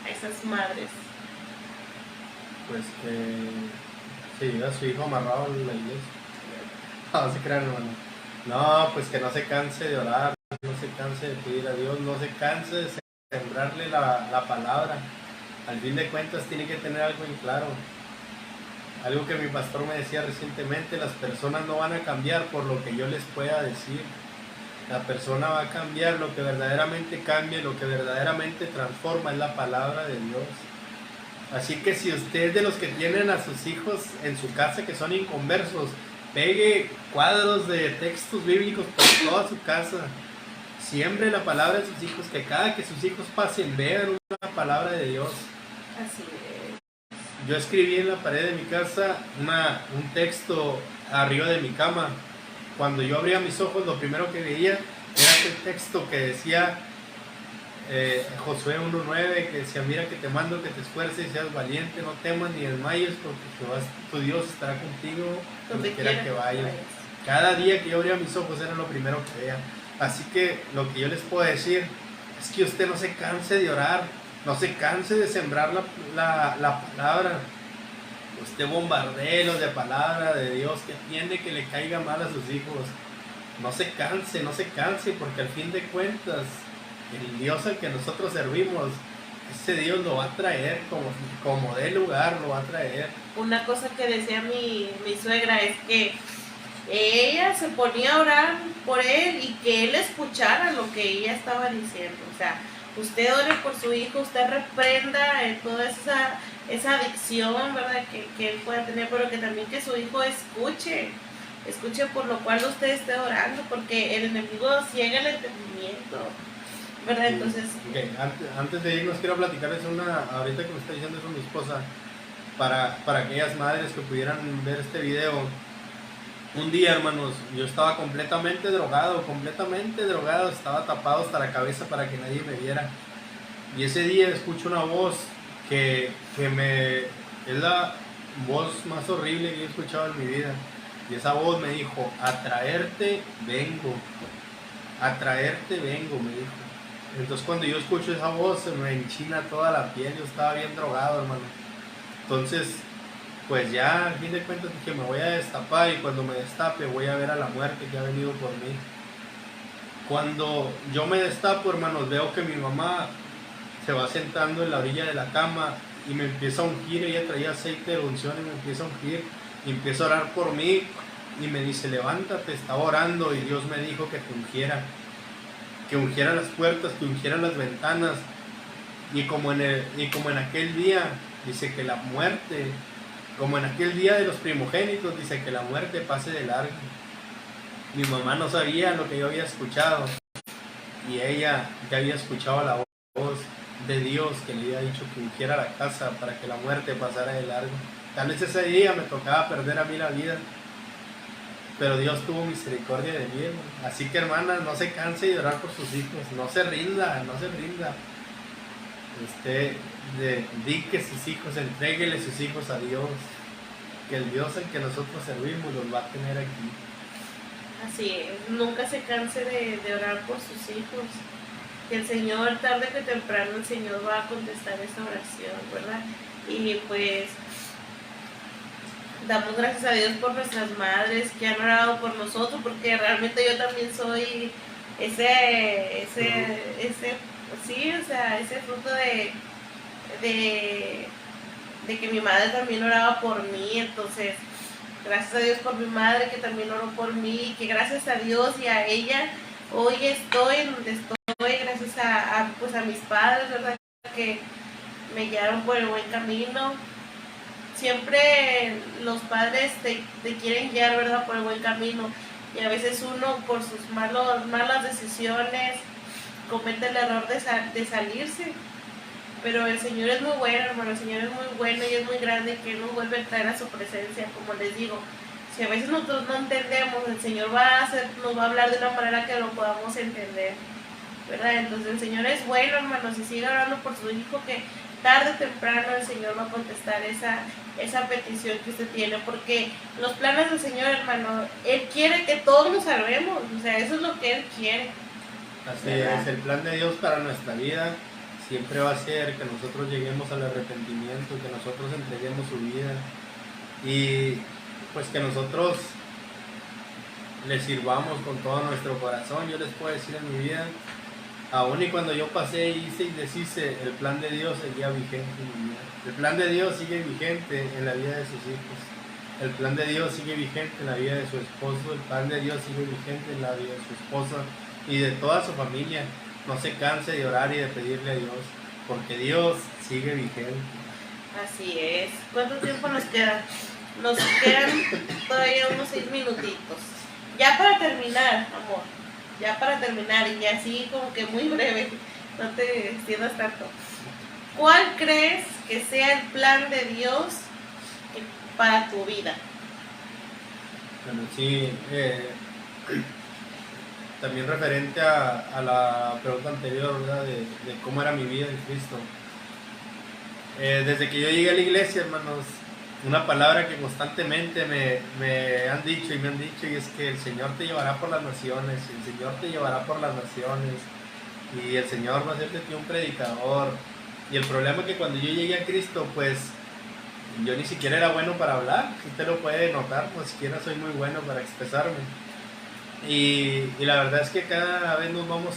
a esas madres? Pues que se lleve a su hijo amarrado en la iglesia. No se crean, hermano. No, pues que no se canse de orar, no se canse de pedir a Dios, no se canse de sembrarle la palabra. Al fin de cuentas tiene que tener algo en claro. Algo que mi pastor me decía recientemente: las personas no van a cambiar por lo que yo les pueda decir. La persona va a cambiar, lo que verdaderamente cambia, lo que verdaderamente transforma es la palabra de Dios. Así que si usted es de los que tienen a sus hijos en su casa que son inconversos, pegue cuadros de textos bíblicos por toda su casa. Siembre la palabra de sus hijos, que cada que sus hijos pasen vean una palabra de Dios. Así es. Yo escribí en la pared de mi casa un texto arriba de mi cama. Cuando yo abría mis ojos, lo primero que veía era aquel texto que decía Josué 1:9, que decía: mira que te mando que te esfuerces y seas valiente, no temas ni desmayes, porque Jehová tu Dios estará contigo donde quiera que vayas. Cada día que yo abría mis ojos era lo primero que veía. Así que lo que yo les puedo decir es que usted no se canse de orar, no se canse de sembrar la palabra. Usted bombardee de palabra de Dios, que atiende que le caiga mal a sus hijos. No se canse, porque al fin de cuentas el Dios al que nosotros servimos, ese Dios lo va a traer como dé lugar, lo va a traer. Una cosa que decía mi suegra es que ella se ponía a orar por él y que él escuchara lo que ella estaba diciendo. O sea, usted ore por su hijo, usted reprenda toda esa adicción, ¿verdad? Que él pueda tener, pero que también que su hijo escuche por lo cual usted esté orando, porque el enemigo ciega el entendimiento, ¿verdad? Entonces... Okay. Antes de irnos quiero platicarles ahorita que me está diciendo eso mi esposa, para aquellas madres que pudieran ver este video. Un día, hermanos, yo estaba completamente drogado, estaba tapado hasta la cabeza para que nadie me viera. Y ese día escucho una voz que es la voz más horrible que he escuchado en mi vida. Y esa voz me dijo: a traerte vengo, me dijo. Entonces cuando yo escucho esa voz se me enchina toda la piel. Yo estaba bien drogado, hermano. Entonces, pues ya al fin de cuentas dije: me voy a destapar, y cuando me destape voy a ver a la muerte que ha venido por mí. Cuando yo me destapo, hermanos, veo que mi mamá se va sentando en la orilla de la cama y me empieza a ungir. Ella traía aceite de unción y me empieza a ungir y empieza a orar por mí y me dice: levántate, estaba orando y Dios me dijo que te ungiera, que ungiera las puertas, que ungiera las ventanas. Y como en aquel día, dice que la muerte, como en aquel día de los primogénitos, dice que la muerte pase de largo. Mi mamá no sabía lo que yo había escuchado y ella ya había escuchado la voz de Dios que le había dicho que ungiera la casa para que la muerte pasara de largo. Tal vez ese día me tocaba perder a mí la vida, pero Dios tuvo misericordia de mí, hermano. Así que, hermana, no se canse de orar por sus hijos, no se rinda, no se rinda. Dedique sus hijos, entréguele sus hijos a Dios, que el Dios al que nosotros servimos los va a tener aquí. Así es, nunca se canse de orar por sus hijos, que el Señor, tarde que temprano, el Señor va a contestar esa oración, ¿verdad? Y pues damos gracias a Dios por nuestras madres que han orado por nosotros, porque realmente yo también soy ese fruto de que mi madre también oraba por mí. Entonces, gracias a Dios por mi madre que también oró por mí, que gracias a Dios y a ella hoy estoy donde estoy, gracias a mis padres, ¿verdad? Que me guiaron por el buen camino. Siempre los padres te quieren guiar, ¿verdad?, por el buen camino, y a veces uno por sus malas decisiones comete el error de salirse. Pero el Señor es muy bueno, hermano, el Señor es muy bueno y es muy grande, que Él nos vuelve a traer a su presencia. Como les digo, si a veces nosotros no entendemos, el Señor nos va a hablar de una manera que lo podamos entender, ¿verdad? Entonces el Señor es bueno, hermanos, y sigue orando por su hijo, que tarde o temprano el Señor va a contestar esa petición que usted tiene, porque los planes del Señor, hermano, Él quiere que todos nos salvemos, o sea, eso es lo que Él quiere. Así ¿verdad? Es, el plan de Dios para nuestra vida siempre va a ser que nosotros lleguemos al arrepentimiento, que nosotros entreguemos su vida y pues que nosotros le sirvamos con todo nuestro corazón. Yo les puedo decir, en mi vida, aún y cuando yo pasé, hice y deshice, el plan de Dios seguía vigente en mi vida. El plan de Dios sigue vigente en la vida de sus hijos. El plan de Dios sigue vigente en la vida de su esposo. El plan de Dios sigue vigente en la vida de su esposa y de toda su familia. No se canse de orar y de pedirle a Dios, porque Dios sigue vigente. Así es. ¿Cuánto tiempo nos queda? Nos quedan todavía unos 6 minutitos. Ya para terminar, amor. Ya para terminar, y así como que muy breve, no te extiendas tanto. ¿Cuál crees que sea el plan de Dios para tu vida? Bueno, sí, también referente a la pregunta anterior, ¿verdad? De cómo era mi vida en Cristo. Desde que yo llegué a la iglesia, hermanos, una palabra que constantemente me han dicho y es que el Señor te llevará por las naciones, el Señor te llevará por las naciones y el Señor va a hacerte un predicador. Y el problema es que cuando yo llegué a Cristo, pues yo ni siquiera era bueno para hablar. Usted lo puede notar, pues siquiera soy muy bueno para expresarme. Y la verdad es que cada vez nos vamos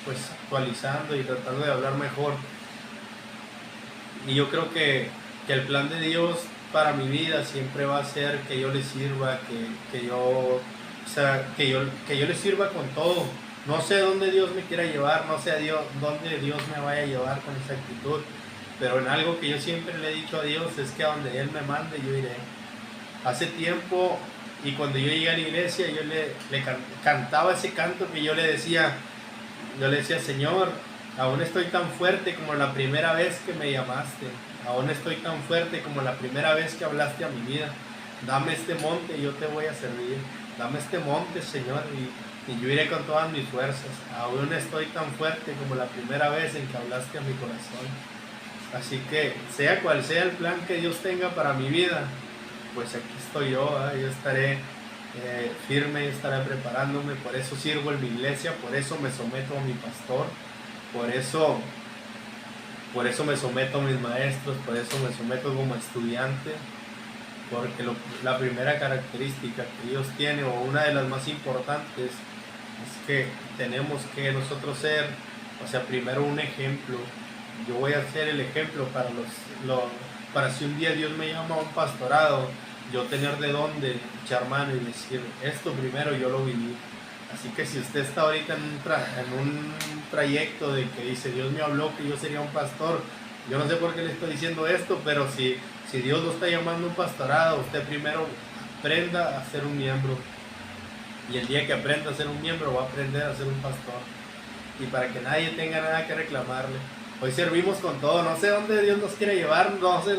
pues actualizando y tratando de hablar mejor. Y yo creo que el plan de Dios para mi vida siempre va a ser que yo le sirva, que yo le sirva con todo. No sé dónde Dios me quiera llevar, no sé dónde Dios me vaya a llevar con esa actitud, pero en algo que yo siempre le he dicho a Dios es que a donde Él me mande yo iré. Hace tiempo, y cuando yo llegué a la iglesia, yo le cantaba ese canto que yo le decía, Señor, aún estoy tan fuerte como la primera vez que me llamaste, aún estoy tan fuerte como la primera vez que hablaste a mi vida. Dame este monte y yo te voy a servir. Dame este monte, Señor, y yo iré con todas mis fuerzas. Aún estoy tan fuerte como la primera vez en que hablaste a mi corazón. Así que, sea cual sea el plan que Dios tenga para mi vida, pues aquí estoy yo, yo estaré firme, yo estaré preparándome. Por eso sirvo en mi iglesia, por eso me someto a mi pastor, por eso me someto a mis maestros, por eso me someto como estudiante, porque la primera característica que Dios tiene, o una de las más importantes, Es que tenemos que nosotros ser, o sea, primero un ejemplo. Yo voy a ser el ejemplo para si un día Dios me llama a un pastorado, yo tener de dónde echar mano y decir, esto primero yo lo viví. Así que si usted está ahorita en un trayecto de que dice, Dios me habló que yo sería un pastor, yo no sé por qué le estoy diciendo esto, pero si Dios lo está llamando a un pastorado, usted primero aprenda a ser un miembro. Y el día que aprenda a ser un miembro va a aprender a ser un pastor. Y para que nadie tenga nada que reclamarle. Hoy servimos con todo, no sé dónde Dios nos quiere llevar, no sé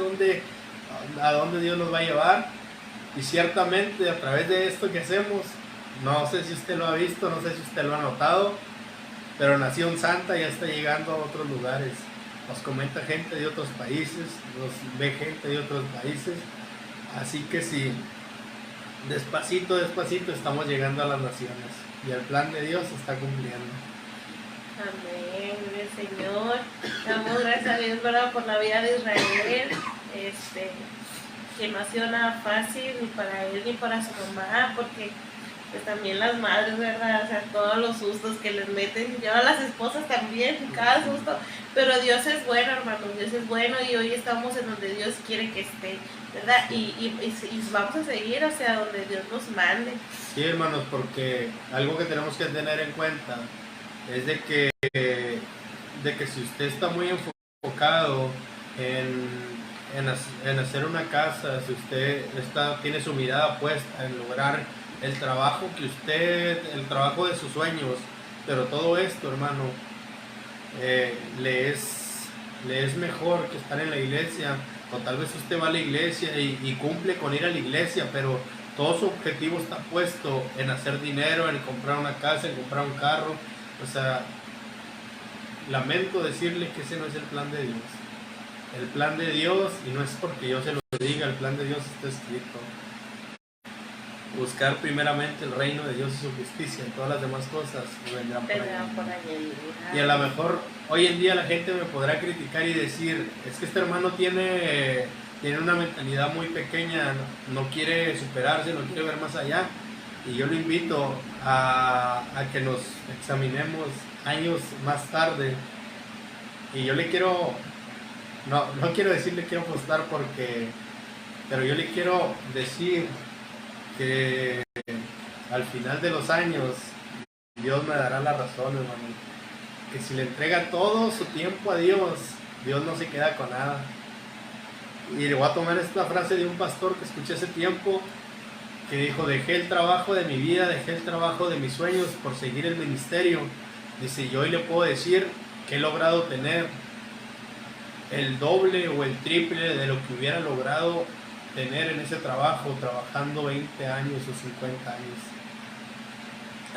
a dónde Dios nos va a llevar. Y ciertamente a través de esto que hacemos, no sé si usted lo ha visto, no sé si usted lo ha notado, pero Nación Santa ya está llegando a otros lugares. Nos comenta gente de otros países, nos ve gente de otros países. Así que sí, despacito, despacito estamos llegando a las naciones. Y el plan de Dios se está cumpliendo. Amén, Señor. Damos gracias a Dios, ¿verdad?, por la vida de Israel. Que no ha sido nada fácil ni para él ni para su mamá, porque pues también las madres, ¿verdad? O sea, todos los sustos que les meten, y ahora las esposas también, cada susto. Pero Dios es bueno, hermano, Dios es bueno, y hoy estamos en donde Dios quiere que esté, ¿verdad? Y vamos a seguir hacia donde Dios nos mande. Sí, hermanos, porque algo que tenemos que tener en cuenta es de que si usted está muy enfocado en hacer una casa, si usted tiene su mirada puesta en lograr el trabajo de sus sueños, pero todo esto, hermano, le es mejor que estar en la iglesia, o tal vez usted va a la iglesia y cumple con ir a la iglesia, pero todo su objetivo está puesto en hacer dinero, en comprar una casa, en comprar un carro. O sea, lamento decirle que ese no es el plan de Dios. El plan de Dios, y no es porque yo se lo diga, el plan de Dios está escrito. Buscar primeramente el reino de Dios y su justicia, y todas las demás cosas vendrán por añadidura. Y a lo mejor hoy en día la gente me podrá criticar y decir, es que este hermano tiene una mentalidad muy pequeña, no quiere superarse, no quiere ver más allá. Y yo lo invito a que nos examinemos años más tarde. Y yo le quiero, no quiero decirle quiero apostar pero yo le quiero decir que al final de los años Dios me dará la razón, hermano. Que si le entrega todo su tiempo a Dios, Dios no se queda con nada. Y le voy a tomar esta frase de un pastor que escuché hace tiempo, que dijo, dejé el trabajo de mi vida, dejé el trabajo de mis sueños por seguir el ministerio. Dice, y hoy le puedo decir que he logrado tener el doble o el triple de lo que hubiera logrado tener en ese trabajo, trabajando 20 años o 50 años.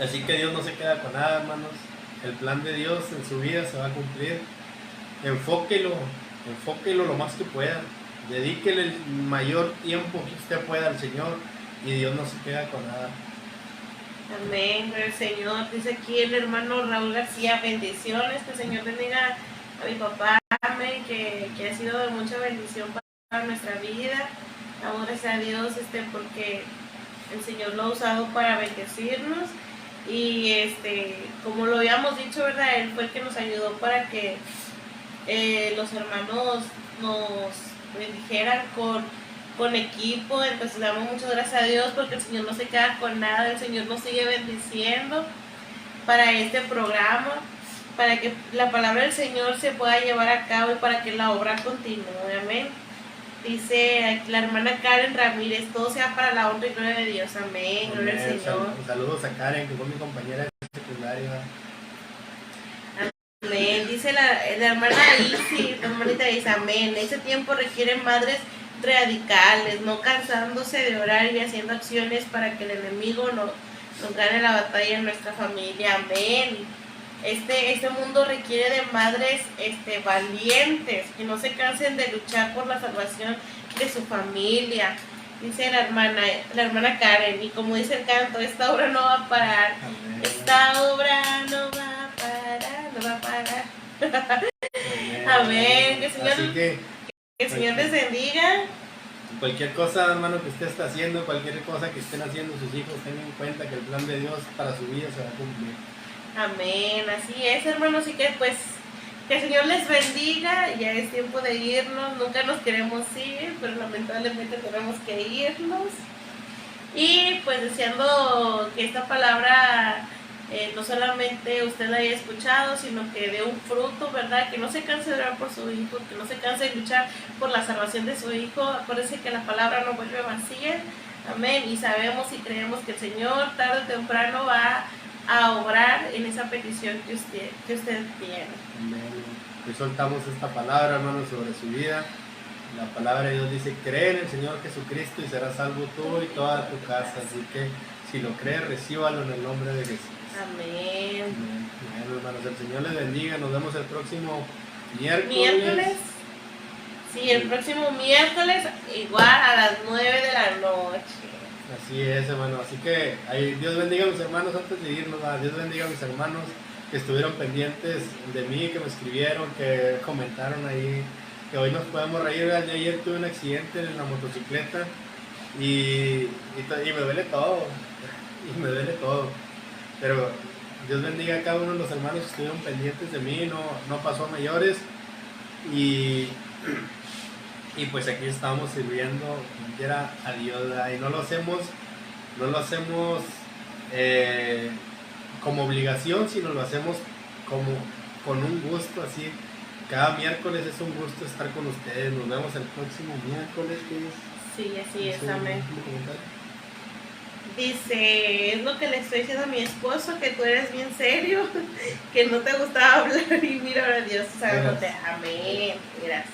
Así que Dios no se queda con nada, hermanos. El plan de Dios en su vida se va a cumplir. Enfóquelo lo más que pueda. Dedíquele el mayor tiempo que usted pueda al Señor, y Dios no se queda con nada. Amén, el Señor. Dice aquí el hermano Raúl García, bendiciones, que el Señor bendiga a mi papá, amén, que ha sido de mucha bendición para nuestra vida. Damos gracias a Dios porque el Señor lo ha usado para bendecirnos, y como lo habíamos dicho, ¿verdad? Él fue el que nos ayudó para que los hermanos nos bendijeran con equipo. Entonces damos muchas gracias a Dios porque el Señor no se queda con nada, el Señor nos sigue bendiciendo para este programa, para que la palabra del Señor se pueda llevar a cabo y para que la obra continúe, amén. Dice la hermana Karen Ramírez, todo sea para la honra y gloria de Dios, amén, gloria al Señor. Saludos a Karen, que fue mi compañera de secundaria. Amén. Dice la hermana Isi, la hermanita dice, amén. Ese tiempo requiere madres radicales, no cansándose de orar y haciendo acciones para que el enemigo nos gane la batalla en nuestra familia, amén. Este mundo requiere de madres valientes, que no se cansen de luchar por la salvación de su familia. Dice la hermana Karen, y como dice el canto, esta obra no va a parar. Amén. Esta obra no va a parar, no va a parar. Amén. Que el Señor les bendiga. Cualquier cosa, hermano, que usted está haciendo, cualquier cosa que estén haciendo sus hijos, tengan en cuenta que el plan de Dios para su vida se va a cumplir. Amén, así es, hermanos, y que pues que el Señor les bendiga. Ya es tiempo de irnos, nunca nos queremos ir, pero lamentablemente tenemos que irnos. Y pues deseando que esta palabra no solamente usted la haya escuchado, sino que dé un fruto, ¿verdad? Que no se canse de orar por su hijo, que no se canse de luchar por la salvación de su hijo. Acuérdense que la palabra no vuelve vacía. Amén. Y sabemos y creemos que el Señor tarde o temprano va a obrar en esa petición que usted tiene. Amén. Hoy soltamos esta palabra, hermano, sobre su vida. La palabra de Dios dice: cree en el Señor Jesucristo y serás salvo tú y toda tu casa. Así que si lo crees, recíbalo en el nombre de Jesús. Amén. Bueno, hermanos, el Señor les bendiga. Nos vemos el próximo miércoles. ¿Miércoles? Sí, el próximo miércoles, igual a las 9 de la noche. Así es, hermano. Así que Dios bendiga a mis hermanos antes de irnos. Dios bendiga a mis hermanos que estuvieron pendientes de mí, que me escribieron, que comentaron ahí, que hoy nos podemos reír. De ayer tuve un accidente en la motocicleta y me duele todo. Y me duele todo. Pero Dios bendiga a cada uno de los hermanos que estuvieron pendientes de mí. No pasó a mayores. Y pues aquí estamos sirviendo como quiera a Dios, ¿verdad? Y no lo hacemos como obligación, sino lo hacemos como con un gusto, así. Cada miércoles es un gusto estar con ustedes. Nos vemos el próximo miércoles. Sí, así es, amén. Dice, es lo que le estoy diciendo a mi esposo, que tú eres bien serio, que no te gustaba hablar, y mira ahora Dios usándote. Amén, gracias.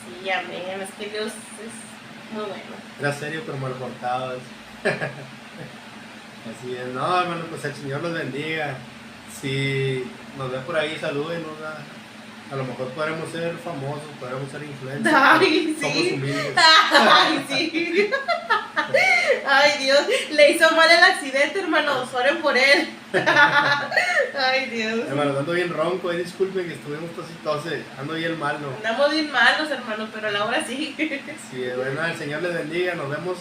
Sí, amén, es que Dios es muy bueno. Era serio pero mal portado. Así es, no, hermano, pues el Señor los bendiga. Si nos ven por ahí, salúdenos. A lo mejor podremos ser famosos, podremos ser influencers. Ay, somos sí. humildes. Ay, sí. Ay, Dios, le hizo mal el accidente, hermanos, oren por él. Ay, Dios. Hermanos, ando bien ronco, disculpen que estuvimos tose, ando bien malo. Andamos bien malos, hermano, pero a la hora sí. Sí, bueno, el Señor les bendiga, nos vemos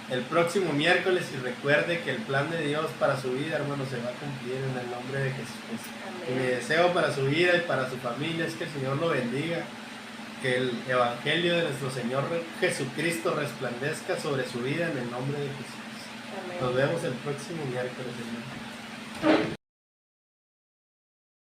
el próximo miércoles y recuerde que el plan de Dios para su vida, hermano, se va a cumplir en el nombre de Jesús. Amén. Y mi deseo para su vida y para su familia es que el Señor lo bendiga, que el Evangelio de nuestro Señor Jesucristo resplandezca sobre su vida en el nombre de Jesús. Amén. Nos vemos el próximo miércoles, hermano.